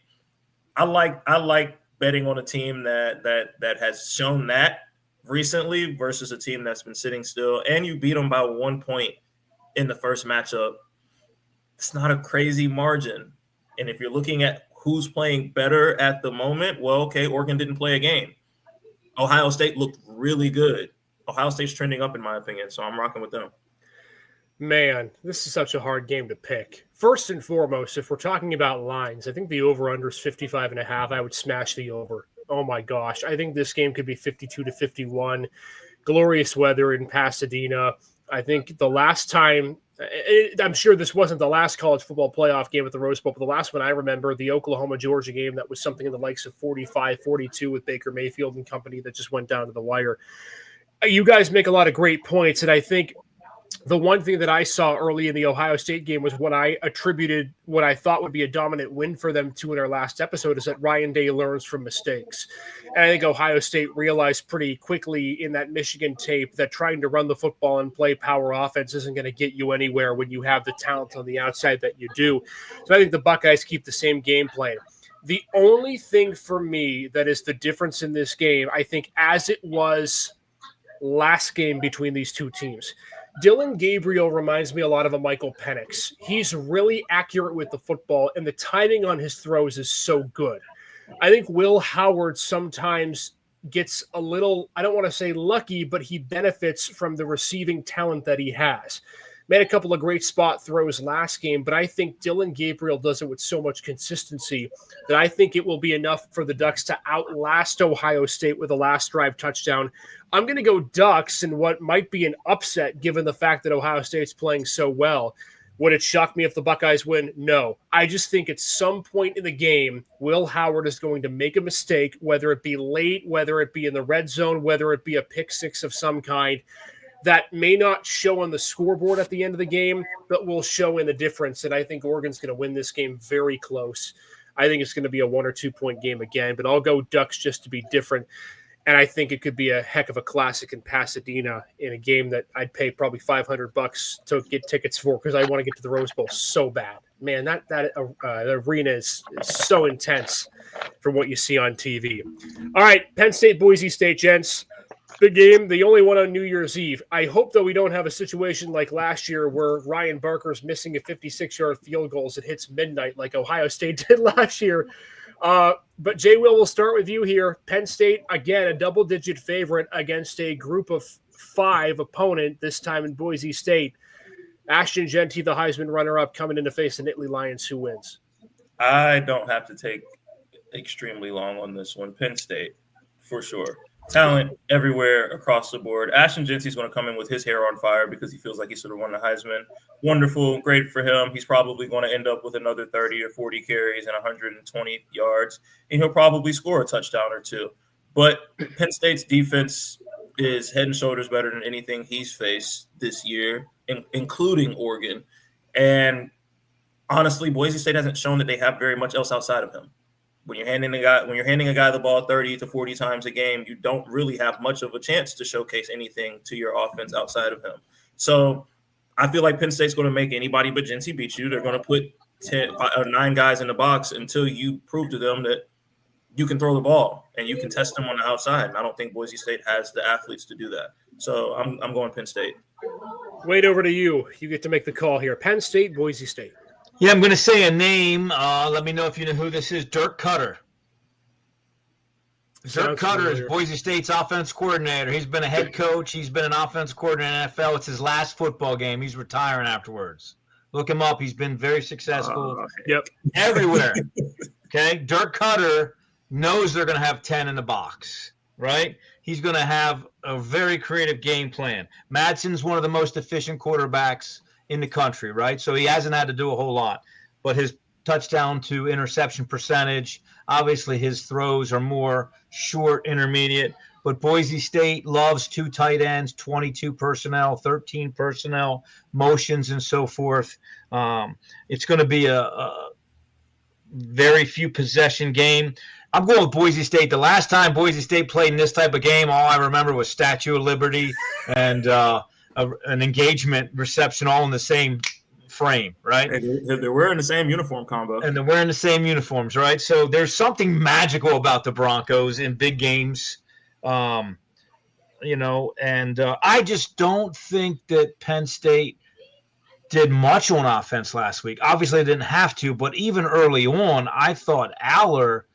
Speaker 2: I like betting on a team that has shown that recently versus a team that's been sitting still, and you beat them by 1 point in the first matchup, it's not a crazy margin. And if you're looking at who's playing better at the moment, well, okay, Oregon didn't play a game. Ohio State looked really good. Ohio State's trending up, in my opinion, so I'm rocking with them.
Speaker 1: Man, this is such a hard game to pick. First and foremost, if we're talking about lines, I think the over-under is 55.5. I would smash the over. Oh my gosh. I think this game could be 52-51. Glorious weather in Pasadena. I think the last time, I'm sure this wasn't the last college football playoff game at the Rose Bowl, but the last one I remember, the Oklahoma-Georgia game, that was something in the likes of 45-42 with Baker Mayfield and company that just went down to the wire. You guys make a lot of great points, and I think the one thing that I saw early in the Ohio State game was what I attributed what I thought would be a dominant win for them to in our last episode, is that Ryan Day learns from mistakes. And I think Ohio State realized pretty quickly in that Michigan tape that trying to run the football and play power offense isn't going to get you anywhere when you have the talent on the outside that you do. So I think the Buckeyes keep the same game plan. The only thing for me that is the difference in this game, I think, as it was last game between these two teams, Dylan Gabriel reminds me a lot of a Michael Penix. He's really accurate with the football, and the timing on his throws is so good. I think Will Howard sometimes gets a little, I don't want to say lucky, but he benefits from the receiving talent that he has. Made a couple of great spot throws last game, but I think Dylan Gabriel does it with so much consistency that I think it will be enough for the Ducks to outlast Ohio State with a last drive touchdown. I'm going to go Ducks in what might be an upset given the fact that Ohio State's playing so well. Would it shock me if the Buckeyes win? No. I just think at some point in the game, Will Howard is going to make a mistake, whether it be late, whether it be in the red zone, whether it be a pick six of some kind, that may not show on the scoreboard at the end of the game, but will show in the difference. And I think Oregon's going to win this game very close. I think it's going to be a 1 or 2 point game again, but I'll go Ducks just to be different. And I think it could be a heck of a classic in Pasadena in a game that I'd pay probably $500 to get tickets for, because I want to get to the Rose Bowl so bad. Man, that arena is so intense from what you see on TV. All right, Penn State, Boise State, gents. Big game, the only one on New Year's Eve. I hope, though, we don't have a situation like last year where Ryan Barker's missing a 56-yard field goal as it hits midnight like Ohio State did last year. But Jay Will, we'll start with you here. Penn State, again, a double-digit favorite against a group of 5 opponent, this time in Boise State. Ashton Jeanty, the Heisman runner-up, coming in to face the Nittany Lions. Who wins?
Speaker 2: I don't have to take extremely long on this one. Penn State, for sure. Talent everywhere across the board. Ashton Jeanty is going to come in with his hair on fire because he feels like he sort of won the Heisman. Wonderful, great for him. He's probably going to end up with another 30 or 40 carries and 120 yards, and he'll probably score a touchdown or two. But Penn State's defense is head and shoulders better than anything he's faced this year, including Oregon. And honestly, Boise State hasn't shown that they have very much else outside of him. When you're handing a guy the ball 30 to 40 times a game, you don't really have much of a chance to showcase anything to your offense outside of him. So I feel like Penn State's going to make anybody but Jeanty beat you. They're going to put 9 guys in the box until you prove to them that you can throw the ball and you can test them on the outside. And I don't think Boise State has the athletes to do that. So I'm going Penn State.
Speaker 1: Wade, over to you. You get to make the call here. Penn State, Boise State.
Speaker 3: Yeah, I'm going to say a name. Let me know if you know who this is. Dirk Cutter. Dirk Cutter is Boise State's offense coordinator. He's been a head coach. He's been an offense coordinator in the NFL. It's his last football game. He's retiring afterwards. Look him up. He's been very successful. Everywhere. Okay? Dirk Cutter knows they're going to have 10 in the box, right? He's going to have a very creative game plan. Madsen's one of the most efficient quarterbacks in the country, right? So he hasn't had to do a whole lot. But his touchdown to interception percentage, obviously his throws are more short, intermediate. But Boise State loves 2 tight ends, 22 personnel, 13 personnel, motions, and so forth. It's going to be a very few possession game. I'm going with Boise State. The last time Boise State played in this type of game, all I remember was Statue of Liberty and an engagement reception all in the same frame, right?
Speaker 2: They're wearing the same uniform combo.
Speaker 3: And they're wearing the same uniforms, right? So there's something magical about the Broncos in big games. and I just don't think that Penn State did much on offense last week. Obviously, they didn't have to, but even early on, I thought Aller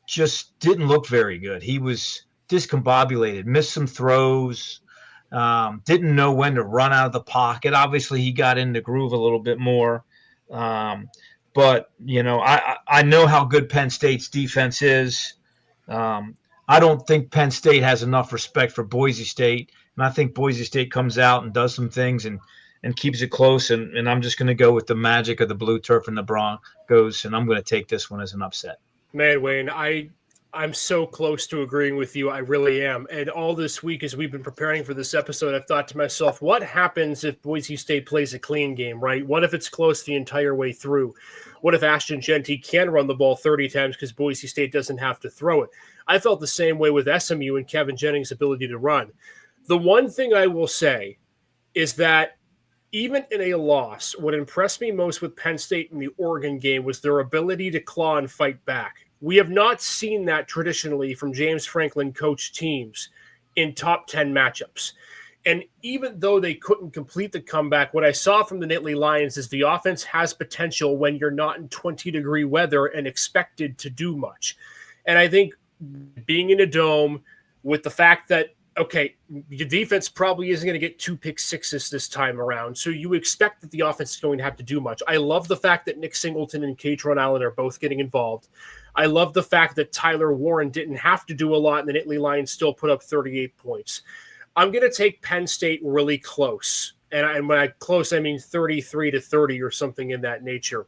Speaker 3: just didn't look very good. He was discombobulated, missed some throws, didn't know when to run out of the pocket. Obviously, he got in the groove a little bit more. But, I know how good Penn State's defense is. I don't think Penn State has enough respect for Boise State. And I think Boise State comes out and does some things and keeps it close. And I'm just going to go with the magic of the blue turf and the Broncos. And I'm going to take this one as an upset.
Speaker 1: Man, Wayne, I'm so close to agreeing with you. I really am. And all this week, as we've been preparing for this episode, I've thought to myself, what happens if Boise State plays a clean game, right? What if it's close the entire way through? What if Ashton Jeanty can run the ball 30 times because Boise State doesn't have to throw it? I felt the same way with SMU and Kevin Jennings' ability to run. The one thing I will say is that even in a loss, what impressed me most with Penn State in the Oregon game was their ability to claw and fight back. We have not seen that traditionally from James Franklin coach teams in top 10 matchups. And even though they couldn't complete the comeback, what I saw from the Nittany Lions is the offense has potential when you're not in 20-degree weather and expected to do much. And I think being in a dome with the fact that, okay, your defense probably isn't going to get 2 pick sixes this time around, so you expect that the offense is going to have to do much. I love the fact that Nick Singleton and Katron Allen are both getting involved. I love the fact that Tyler Warren didn't have to do a lot, and the Nittany Lions still put up 38 points. I'm going to take Penn State really close, and when I close, I mean 33-30 or something in that nature.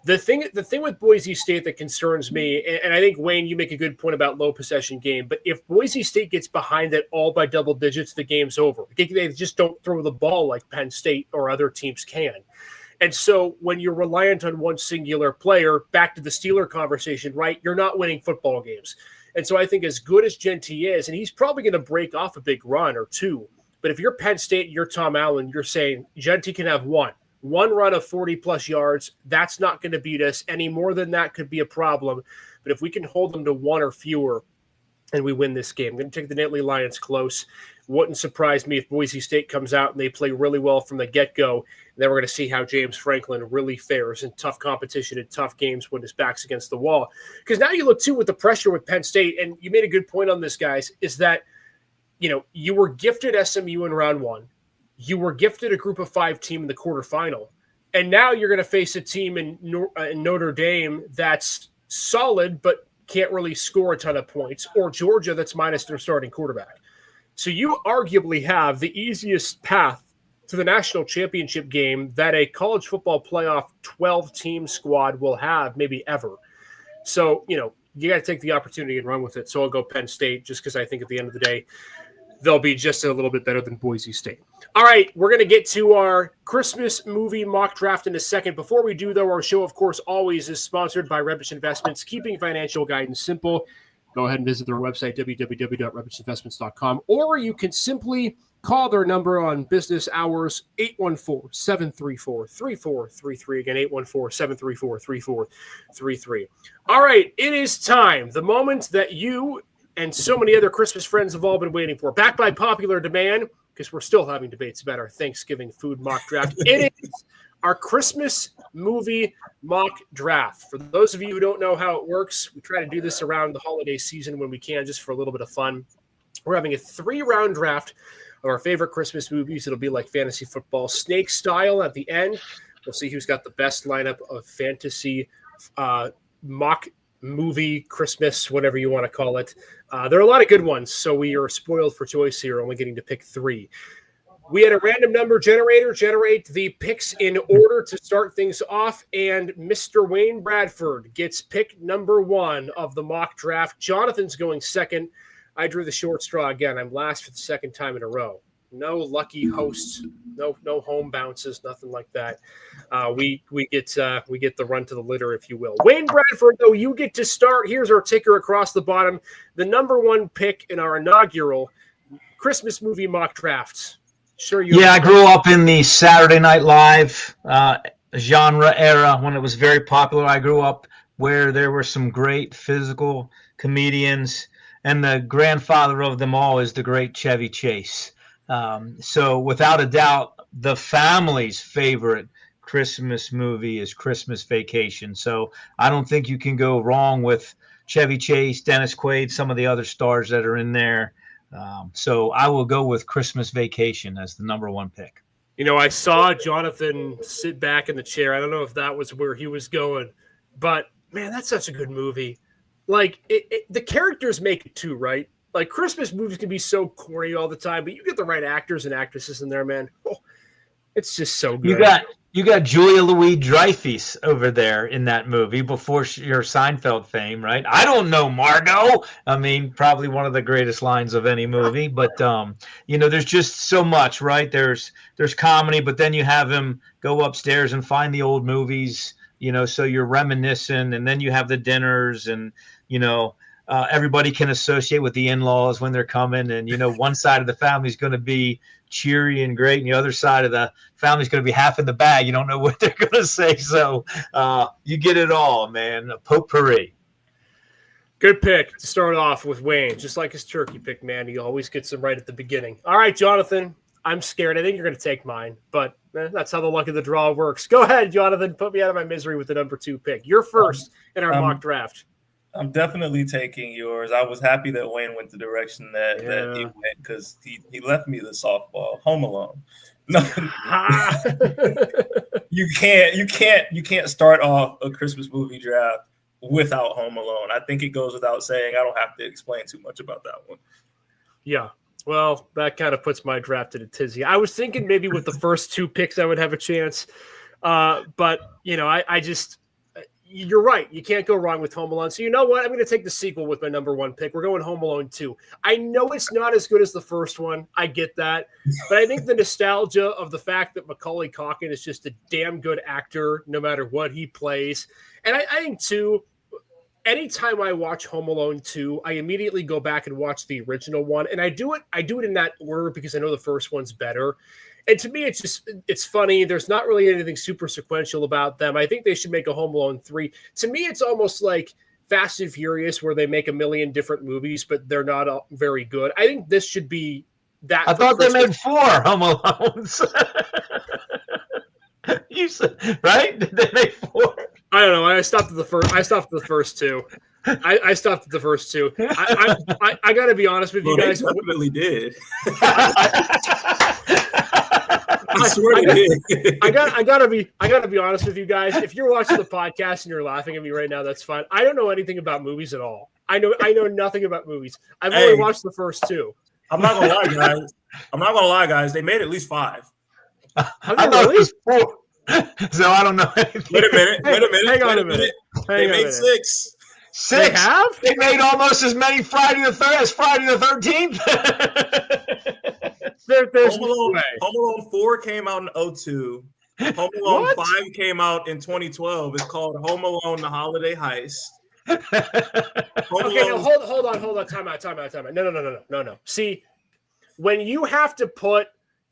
Speaker 1: The thing with Boise State that concerns me, and I think, Wayne, you make a good point about low possession game, but if Boise State gets behind it all by double digits, the game's over. They just don't throw the ball like Penn State or other teams can. And so when you're reliant on one singular player, back to the Steeler conversation, right, you're not winning football games. And so I think as good as Jeanty is, and he's probably going to break off a big run or two, but if you're Penn State and you're Tom Allen, you're saying Jeanty can have one run of 40-plus yards. That's not going to beat us. Any more than that could be a problem. But if we can hold them to one or fewer and we win this game, I'm going to take the Nittany Lions close. Wouldn't surprise me if Boise State comes out and they play really well from the get-go. And then we're going to see how James Franklin really fares in tough competition and tough games when his back's against the wall. Because now you look, too, with the pressure with Penn State, and you made a good point on this, guys, is that, you were gifted SMU in round one. You were gifted a group of 5 team in the quarterfinal. And now you're going to face a team in Notre Dame that's solid but can't really score a ton of points, or Georgia that's minus their starting quarterback. So you arguably have the easiest path to the national championship game that a college football playoff 12-team squad will have maybe ever. So, you got to take the opportunity and run with it. So I'll go Penn State just because I think at the end of the day, they'll be just a little bit better than Boise State. All right, we're going to get to our Christmas movie mock draft in a second. Before we do, though, our show, of course, always is sponsored by Rebish Investments, keeping financial guidance simple. Go ahead and visit their website, www.rebishinvestments.com, or you can simply call their number on business hours, 814-734-3433. Again, 814-734-3433. All right, it is time, the moment that you and so many other Christmas friends have all been waiting for. Back by popular demand, because we're still having debates about our Thanksgiving food mock draft. It is our Christmas movie mock draft. For those of you who don't know how it works, we try to do this around the holiday season when we can, just for a little bit of fun. We're having a 3-round draft of our favorite Christmas movies. It'll be like fantasy football, snake style at the end. We'll see who's got the best lineup of fantasy mock movie, Christmas, whatever you want to call it. There are a lot of good ones, so we are spoiled for choice here, only getting to pick 3. We had a random number generator generate the picks in order to start things off, and Mr. Wayne Bradford gets pick number 1 of the mock draft. Jonathan's going second. I drew the short straw again. I'm last for the second time in a row. No lucky hosts, no home bounces, nothing like that. We get the run to the litter, if you will. Wayne Bradford, though, you get to start. Here's our ticker across the bottom. The number 1 pick in our inaugural Christmas movie mock drafts. Sure, you.
Speaker 3: Yeah, I grew up in the Saturday Night Live genre era when it was very popular. I grew up where there were some great physical comedians, and the grandfather of them all is the great Chevy Chase. So without a doubt, the family's favorite Christmas movie is Christmas Vacation. So I don't think you can go wrong with Chevy Chase, Dennis Quaid, some of the other stars that are in there. So I will go with Christmas Vacation as the number one pick.
Speaker 1: You know, I saw Jonathan sit back in the chair. I don't know if that was where he was going, but man, that's such a good movie. Like the characters make it too, right? Like Christmas movies can be so corny all the time, but you get the right actors and actresses in there, man. Oh, it's just so good.
Speaker 3: You got Julia Louis-Dreyfus over there in that movie before your Seinfeld fame, right? I don't know Margot. I mean, probably one of the greatest lines of any movie, but there's just so much, right? There's comedy, but then you have him go upstairs and find the old movies, so you're reminiscing, and then you have the dinners, and everybody can associate with the in-laws when they're coming, and one side of the family is going to be cheery and great, and the other side of the family is going to be half in the bag. You don't know what they're going to say, so you get it all, man. A potpourri.
Speaker 1: Good pick to start off with Wayne, just like his turkey pick, man. He always gets them right at the beginning. All right, Jonathan, I'm scared. I think you're going to take mine, but that's how the luck of the draw works. Go ahead, Jonathan. Put me out of my misery with the number 2 pick. You're first in our mock draft.
Speaker 2: I'm definitely taking yours. I was happy that Wayne went the direction that he went, because he left me the softball. Home Alone. No, you can't start off a Christmas movie draft without Home Alone. I think it goes without saying. I don't have to explain too much about that one.
Speaker 1: Yeah. Well, that kind of puts my draft in a tizzy. I was thinking maybe with the first 2 picks I would have a chance. But I just you're right. You can't go wrong with Home Alone. So you know what? I'm going to take the sequel with my number 1 pick. We're going Home Alone 2. I know it's not as good as the first one. I get that. But I think the nostalgia of the fact that Macaulay Culkin is just a damn good actor no matter what he plays. And I think, too, anytime I watch Home Alone 2, I immediately go back and watch the original one. And I do it in that order because I know the first one's better. And to me, it's funny. There's not really anything super sequential about them. I think they should make a Home Alone 3. To me, it's almost like Fast and Furious, where they make a million different movies, but they're not all very good. I think this should be that.
Speaker 3: I thought they made 4 Home Alones. You said, right? Did they make 4?
Speaker 1: I don't know. I stopped at the first 2. I stopped at the first 2. I got to be honest with you guys.
Speaker 2: They definitely did. I swear they did.
Speaker 1: I gotta be honest with you guys. If you're watching the podcast and you're laughing at me right now, that's fine. I don't know anything about movies at all. I know nothing about movies. I've only watched the first 2.
Speaker 2: I'm not gonna lie, guys. They made at least 5.
Speaker 3: I thought it was 4. So I don't know anything.
Speaker 2: Wait a minute.
Speaker 1: Hang on a minute.
Speaker 2: They made 6.
Speaker 3: 6?
Speaker 1: They have?
Speaker 3: They made almost as many Friday the 13th.
Speaker 1: There's
Speaker 2: Home Alone 4 came out in 2002. Home Alone 5 came out in 2012. It's called Home Alone: The Holiday Heist.
Speaker 1: Hold on. Time out. No. See, when you have to put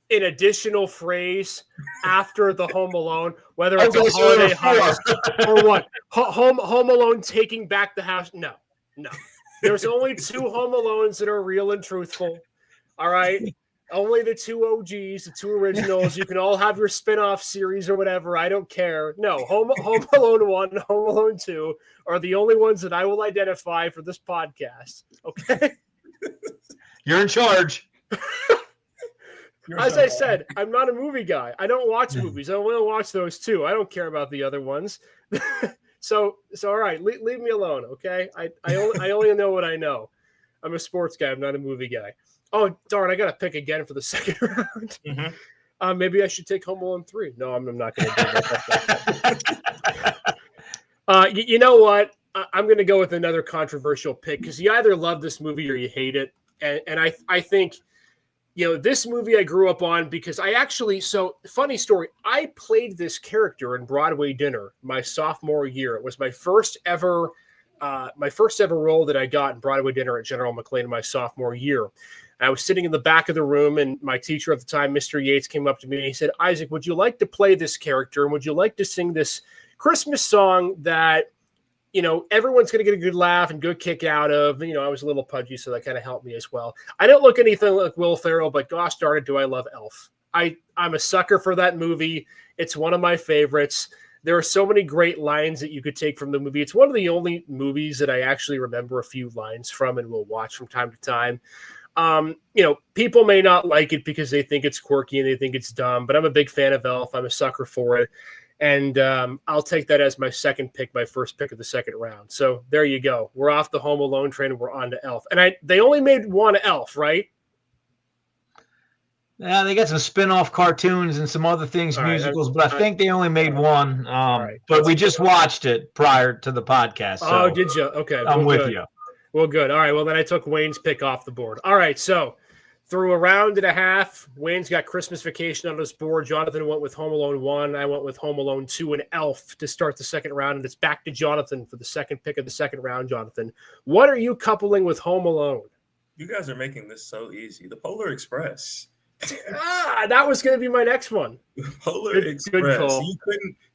Speaker 1: an additional phrase after the Home Alone, whether it's a holiday heist or what, Home Alone taking back the house. No. There's only 2 Home Alones that are real and truthful. All right. Only the 2 OGs, the 2 originals. You can all have your spin-off series or whatever. I don't care. No, Home Alone 1, Home Alone 2 are the only ones that I will identify for this podcast. Okay?
Speaker 3: You're in charge.
Speaker 1: As I said, I'm not a movie guy. I don't watch movies. I only watch those 2. I don't care about the other ones. So all right, leave me alone, okay? I only know what I know. I'm a sports guy. I'm not a movie guy. Oh, darn, I got to pick again for the second round. Mm-hmm. Maybe I should take Home Alone 3. No, I'm not going to do that. You know what? I'm going to go with another controversial pick because you either love this movie or you hate it. And I think, this movie I grew up on because funny story, I played this character in Broadway Dinner my sophomore year. It was my first ever role that I got in Broadway Dinner at General McLean in my sophomore year. I was sitting in the back of the room, and my teacher at the time, Mr. Yates, came up to me and he said, "Isaac, would you like to play this character? And would you like to sing this Christmas song that everyone's going to get a good laugh and good kick out of. I was a little pudgy, so that kind of helped me as well. I don't look anything like Will Ferrell, but gosh darn it, do I love Elf. I'm a sucker for that movie. It's one of my favorites. There are so many great lines that you could take from the movie. It's one of the only movies that I actually remember a few lines from and will watch from time to time. People may not like it because they think it's quirky and they think it's dumb, but I'm a big fan of Elf. I'm a sucker for it. And I'll take that as my second pick, my first pick of the second round. So there you go. We're off the Home Alone train and we're on to Elf. And they only made one Elf, right?
Speaker 3: Yeah, they got some spin-off cartoons and some other things, musicals, but I think they only made one. But we just watched it prior to the podcast. So
Speaker 1: did you? Okay.
Speaker 3: I'm with you.
Speaker 1: Well, good. All right. Well, then I took Wayne's pick off the board. All right. So through a round and a half, Wayne's got Christmas Vacation on his board. Jonathan went with Home Alone 1. I went with Home Alone 2 and Elf to start the second round. And it's back to Jonathan for the second pick of the second round. Jonathan, what are you coupling with Home Alone?
Speaker 2: You guys are making this so easy. The Polar Express.
Speaker 1: That was going to be my next one.
Speaker 2: Polar Express. Good call.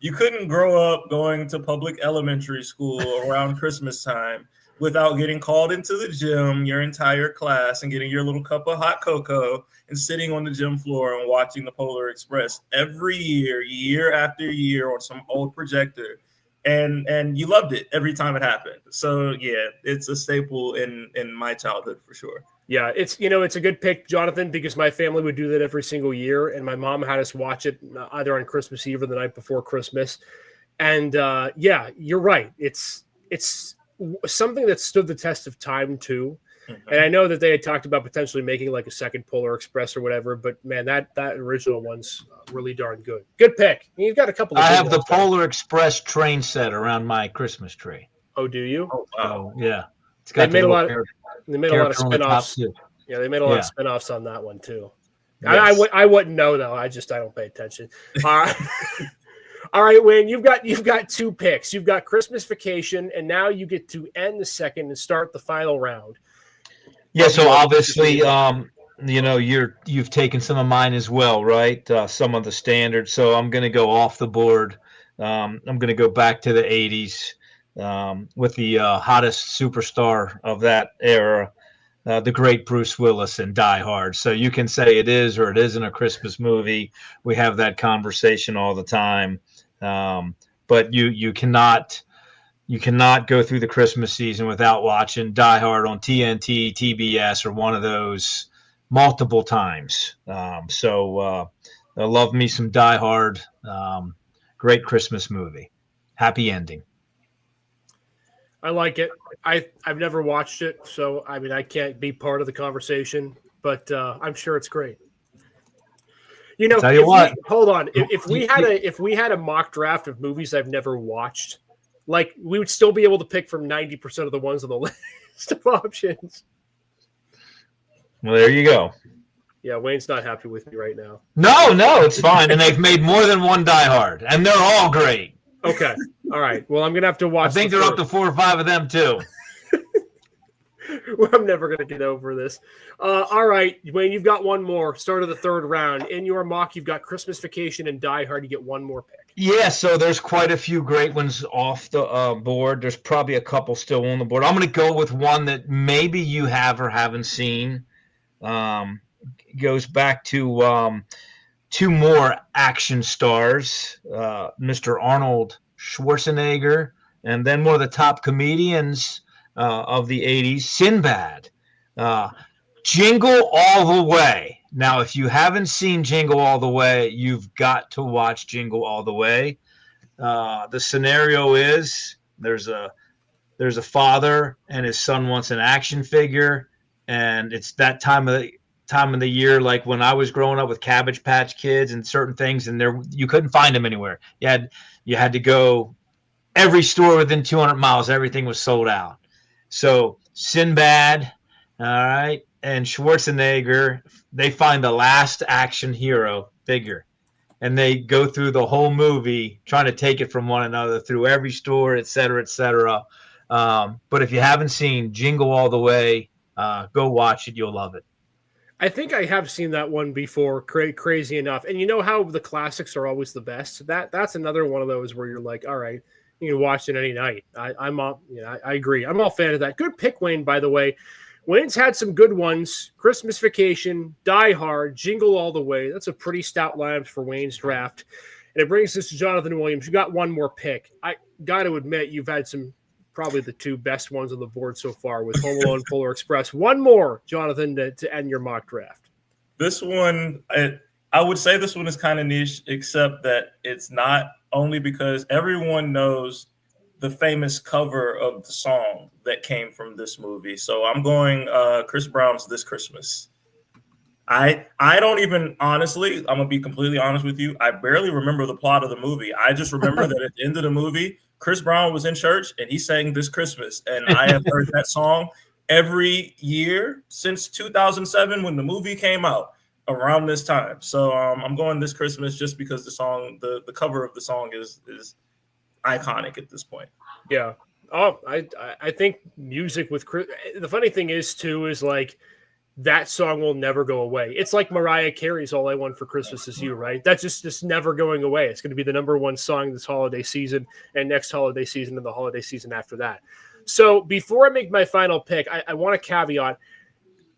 Speaker 2: You couldn't grow up going to public elementary school around Christmas time without getting called into the gym, your entire class, and getting your little cup of hot cocoa and sitting on the gym floor and watching the Polar Express every year after year on some old projector. And you loved it every time it happened. So yeah, it's a staple in my childhood for sure.
Speaker 1: Yeah, it's a good pick, Jonathan, because my family would do that every single year, and my mom had us watch it either on Christmas Eve or the night before Christmas. And yeah, you're right. It's something that stood the test of time too. Mm-hmm. And I know that they had talked about potentially making like a second Polar Express or whatever, but man, that original one's really darn good. Good pick. You've got a couple of
Speaker 3: I have the Polar Express train set around my Christmas tree.
Speaker 1: Oh, do you?
Speaker 2: Oh, wow.
Speaker 3: Yeah. It's got
Speaker 1: they made a lot of spin-offs. Yeah, they made a lot of spin-offs on that one too. Yes. I wouldn't know though. I don't pay attention. All right. All right, Wayne, you've got two picks. You've got Christmas Vacation, and now you get to end the second and start the final round.
Speaker 3: Yeah, so obviously, you've taken some of mine as well, right? Some of the standards. So I'm going to go off the board. I'm going to go back to the 80s with the hottest superstar of that era, the great Bruce Willis in Die Hard. So you can say it is or it isn't a Christmas movie. We have that conversation all the time. But you cannot go through the Christmas season without watching Die Hard on TNT, TBS, or one of those multiple times. So I love me some Die Hard. Great Christmas movie. Happy ending.
Speaker 1: I like it. I've never watched it, so I mean I can't be part of the conversation, but I'm sure it's great.
Speaker 3: Tell you what.
Speaker 1: Hold on. If we had a mock draft of movies I've never watched, like we would still be able to pick from 90% of the ones on the list of options.
Speaker 3: Well, there you go.
Speaker 1: Yeah, Wayne's not happy with me right now.
Speaker 3: No, it's fine. And they've made more than one Die Hard, and they're all great.
Speaker 1: Okay. All right. Well, I'm gonna have to watch.
Speaker 3: I think they're up to 4 or 5 of them too.
Speaker 1: Well, I'm never going to get over this. All right, Wayne, you've got one more. Start of the third round. In your mock, you've got Christmas Vacation and Die Hard. You get one more pick.
Speaker 3: Yeah, so there's quite a few great ones off the board. There's probably a couple still on the board. I'm going to go with one that maybe you have or haven't seen. Goes back to two more action stars, Mr. Arnold Schwarzenegger, and then one of the top comedians of the 80s, Sinbad. Jingle All the Way. Now, if you haven't seen Jingle All the Way, you've got to watch Jingle All the Way. The scenario is there's a father and his son wants an action figure, and it's that time of the year, like when I was growing up with Cabbage Patch Kids and certain things, and you couldn't find them anywhere. You had to go every store within 200 miles. Everything was sold out. So Sinbad, all right, and Schwarzenegger, they find the last action hero figure, and they go through the whole movie trying to take it from one another through every store, et cetera, et cetera. But if you haven't seen Jingle All the Way, go watch it. You'll love it.
Speaker 1: I think I have seen that one before, crazy enough. And you know how the classics are always the best? That's another one of those where you're like, all right, You can watch it any night. I'm all, I agree. I'm all fan of that. Good pick, Wayne, by the way. Wayne's had some good ones. Christmas Vacation, Die Hard, Jingle All the Way. That's a pretty stout lineup for Wayne's draft. And it brings us to Jonathan Williams. You got one more pick. I got to admit, you've had some probably the two best ones on the board so far with Home Alone, Polar Express. One more, Jonathan, to end your mock draft.
Speaker 2: This one, I would say this one is kind of niche, except that it's not, only because everyone knows the famous cover of the song that came from this movie. So I'm going Chris Brown's This Christmas. I don't even, honestly, I'm going to be completely honest with you, I barely remember the plot of the movie. I just remember that at the end of the movie, Chris Brown was in church and he sang This Christmas. And I have heard that song every year since 2007 when the movie came out, around this time. So I'm going This Christmas just because the song, the cover of the song is iconic at this point.
Speaker 1: Yeah. Oh, I think music with Chris. The funny thing is too is like that song will never go away. It's like Mariah Carey's "All I Want for Christmas Is You," right? That's just never going away. It's going to be the number one song this holiday season and next holiday season and the holiday season after that. So before I make my final pick, I want to caveat.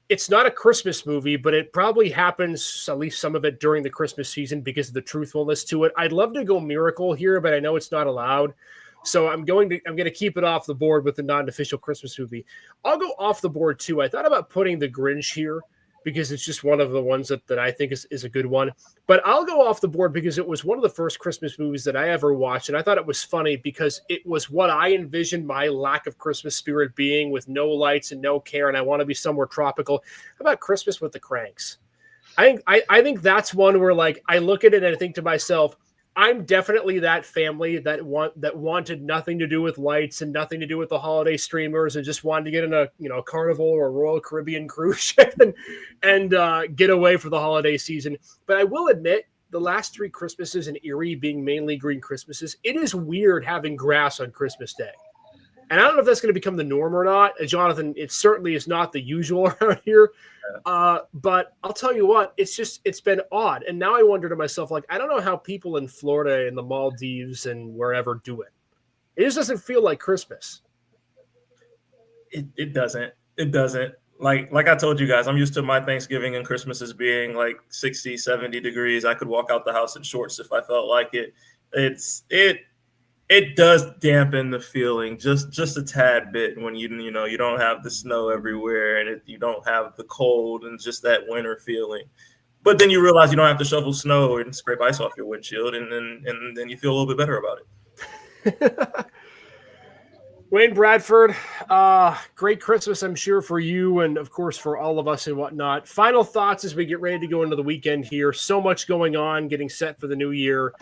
Speaker 1: It's not a Christmas movie, but it probably happens, at least some of it, during the Christmas season because of the truthfulness to it. I'd love to go Miracle here, but I know it's not allowed. So I'm going to keep it off the board with the non-official Christmas movie. I'll go off the board too. I thought about putting The Grinch here because it's just one of the ones that I think is a good one. But I'll go off the board because it was one of the first Christmas movies that I ever watched. And I thought it was funny because it was what I envisioned my lack of Christmas spirit being, with no lights and no care. And I want to be somewhere tropical. How about Christmas with the Cranks? I think that's one where, like, I look at it and I think to myself, I'm definitely that family that wanted nothing to do with lights and nothing to do with the holiday streamers and just wanted to get in a Carnival or a Royal Caribbean cruise ship and get away for the holiday season. But I will admit, the last three Christmases in Erie being mainly green Christmases, it is weird having grass on Christmas Day. And I don't know if that's going to become the norm or not. Jonathan, it certainly is not the usual around here. But I'll tell you what, it's been odd. And now I wonder to myself, like, I don't know how people in Florida and the Maldives and wherever do it. It just doesn't feel like Christmas.
Speaker 2: It doesn't. It doesn't. Like I told you guys, I'm used to my Thanksgiving and Christmases being like 60, 70 degrees. I could walk out the house in shorts if I felt like it. It does dampen the feeling just a tad bit when you don't have the snow everywhere and you don't have the cold and just that winter feeling. But then you realize you don't have to shovel snow and scrape ice off your windshield, and then you feel a little bit better about it.
Speaker 1: Wayne Bradford, great Christmas, I'm sure, for you and, of course, for all of us and whatnot. Final thoughts as we get ready to go into the weekend here. So much going on, getting set for the new year.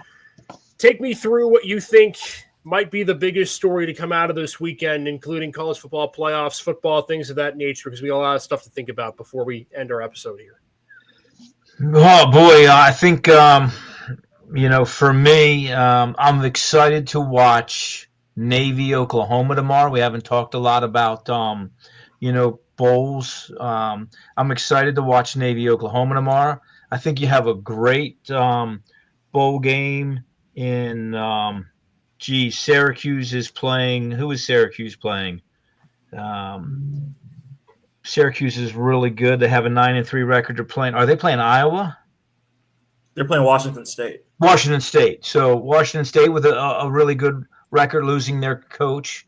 Speaker 1: Take me through what you think might be the biggest story to come out of this weekend, including college football playoffs, football, things of that nature, because we got a lot of stuff to think about before we end our episode here.
Speaker 3: Oh, boy. I think, for me, I'm excited to watch Navy, Oklahoma tomorrow. We haven't talked a lot about, bowls. I'm excited to watch Navy, Oklahoma tomorrow. I think you have a great bowl game in Syracuse is playing. Who is Syracuse playing? Syracuse is really good. They have a 9-3 record. Are they playing Iowa?
Speaker 2: They're playing Washington State.
Speaker 3: Washington State. So Washington State with a really good record, losing their coach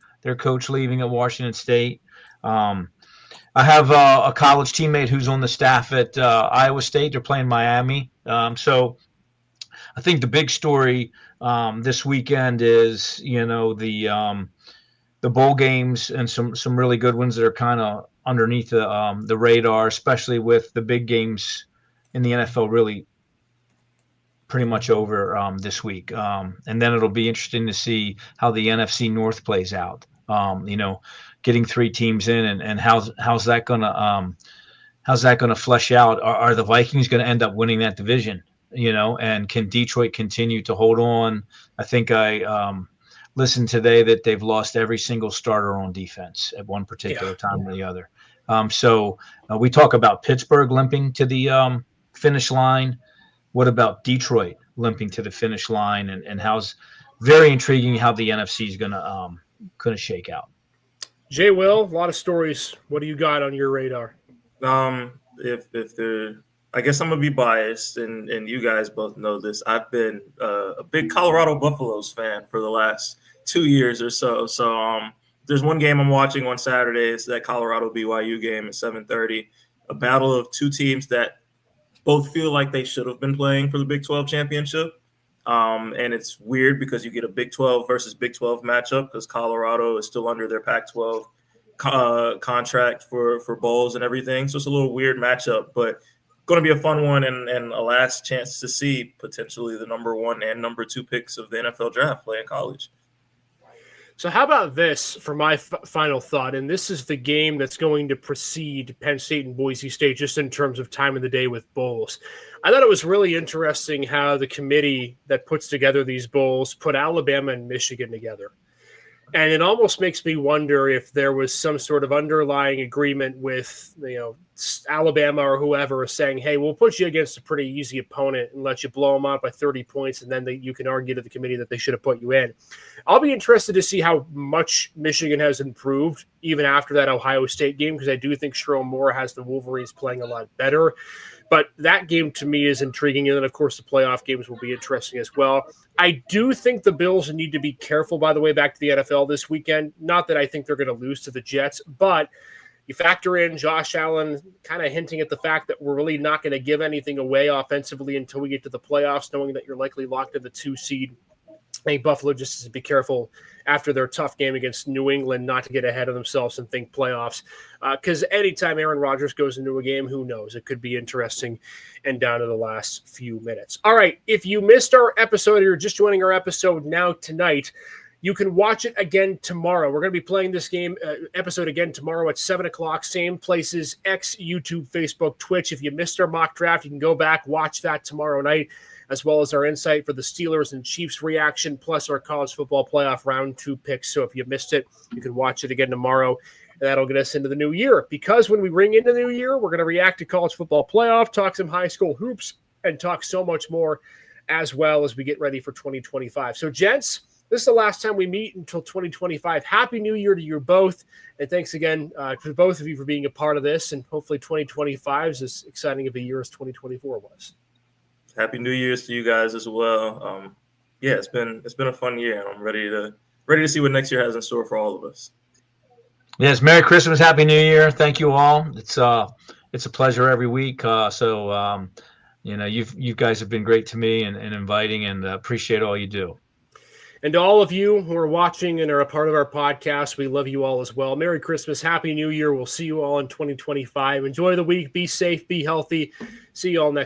Speaker 3: leaving at Washington State. I have a college teammate who's on the staff at Iowa State. They're playing Miami. So I think the big story this weekend is, the bowl games and some really good ones that are kind of underneath the radar, especially with the big games in the NFL really pretty much over this week. And then it'll be interesting to see how the NFC North plays out. Getting three teams in and how's that gonna flesh out? Are the Vikings going to end up winning that division? And can Detroit continue to hold on? I think I listened today that they've lost every single starter on defense at one particular time or the other. So we talk about Pittsburgh limping to the finish line. What about Detroit limping to the finish line? And how's very intriguing how the NFC is gonna shake out.
Speaker 1: Jay Will, a lot of stories. What do you got on your radar?
Speaker 2: If the I guess I'm gonna be biased, and you guys both know this. I've been a big Colorado Buffaloes fan for the last 2 years or so. So there's one game I'm watching on Saturday. It's that Colorado BYU game at 7:30. A battle of two teams that both feel like they should have been playing for the Big 12 championship. And it's weird because you get a Big 12 versus Big 12 matchup because Colorado is still under their Pac-12 contract for bowls and everything. So it's a little weird matchup, but going to be a fun one and a last chance to see potentially the number 1 and number 2 picks of the NFL draft play in college.
Speaker 1: So how about this for my final thought? And this is the game that's going to precede Penn State and Boise State just in terms of time of the day with bowls. I thought it was really interesting how the committee that puts together these bowls put Alabama and Michigan together. And it almost makes me wonder if there was some sort of underlying agreement with, Alabama or whoever saying, hey, we'll put you against a pretty easy opponent and let you blow them out by 30 points. And then you can argue to the committee that they should have put you in. I'll be interested to see how much Michigan has improved even after that Ohio State game, because I do think Sherrone Moore has the Wolverines playing a lot better. But that game to me is intriguing. And then, of course, the playoff games will be interesting as well. I do think the Bills need to be careful, by the way, back to the NFL this weekend. Not that I think they're going to lose to the Jets, but you factor in Josh Allen kind of hinting at the fact that we're really not going to give anything away offensively until we get to the playoffs, knowing that you're likely locked in the 2 seed. I think Buffalo just has to be careful after their tough game against New England not to get ahead of themselves and think playoffs. Because anytime Aaron Rodgers goes into a game, who knows? It could be interesting and down to the last few minutes. All right, if you missed our episode or you're just joining our episode now tonight, you can watch it again tomorrow. We're going to be playing this episode again tomorrow at 7 o'clock, same places, X, YouTube, Facebook, Twitch. If you missed our mock draft, you can go back, watch that tomorrow night, as well as our insight for the Steelers and Chiefs reaction, plus our college football playoff round 2 picks. So if you missed it, you can watch it again tomorrow, and that'll get us into the new year. Because when we ring into the new year, we're going to react to college football playoff, talk some high school hoops, and talk so much more as well as we get ready for 2025. So, gents, this is the last time we meet until 2025. Happy New Year to you both. And thanks again to both of you for being a part of this. And hopefully 2025 is as exciting of a year as 2024 was.
Speaker 2: Happy New Year's to you guys as well. It's been a fun year, and I'm ready to see what next year has in store for all of us.
Speaker 3: Yes, Merry Christmas, Happy New Year. Thank you all. It's a pleasure every week. You guys have been great to me and inviting, and appreciate all you do.
Speaker 1: And to all of you who are watching and are a part of our podcast, we love you all as well. Merry Christmas, Happy New Year. We'll see you all in 2025. Enjoy the week. Be safe, be healthy. See you all next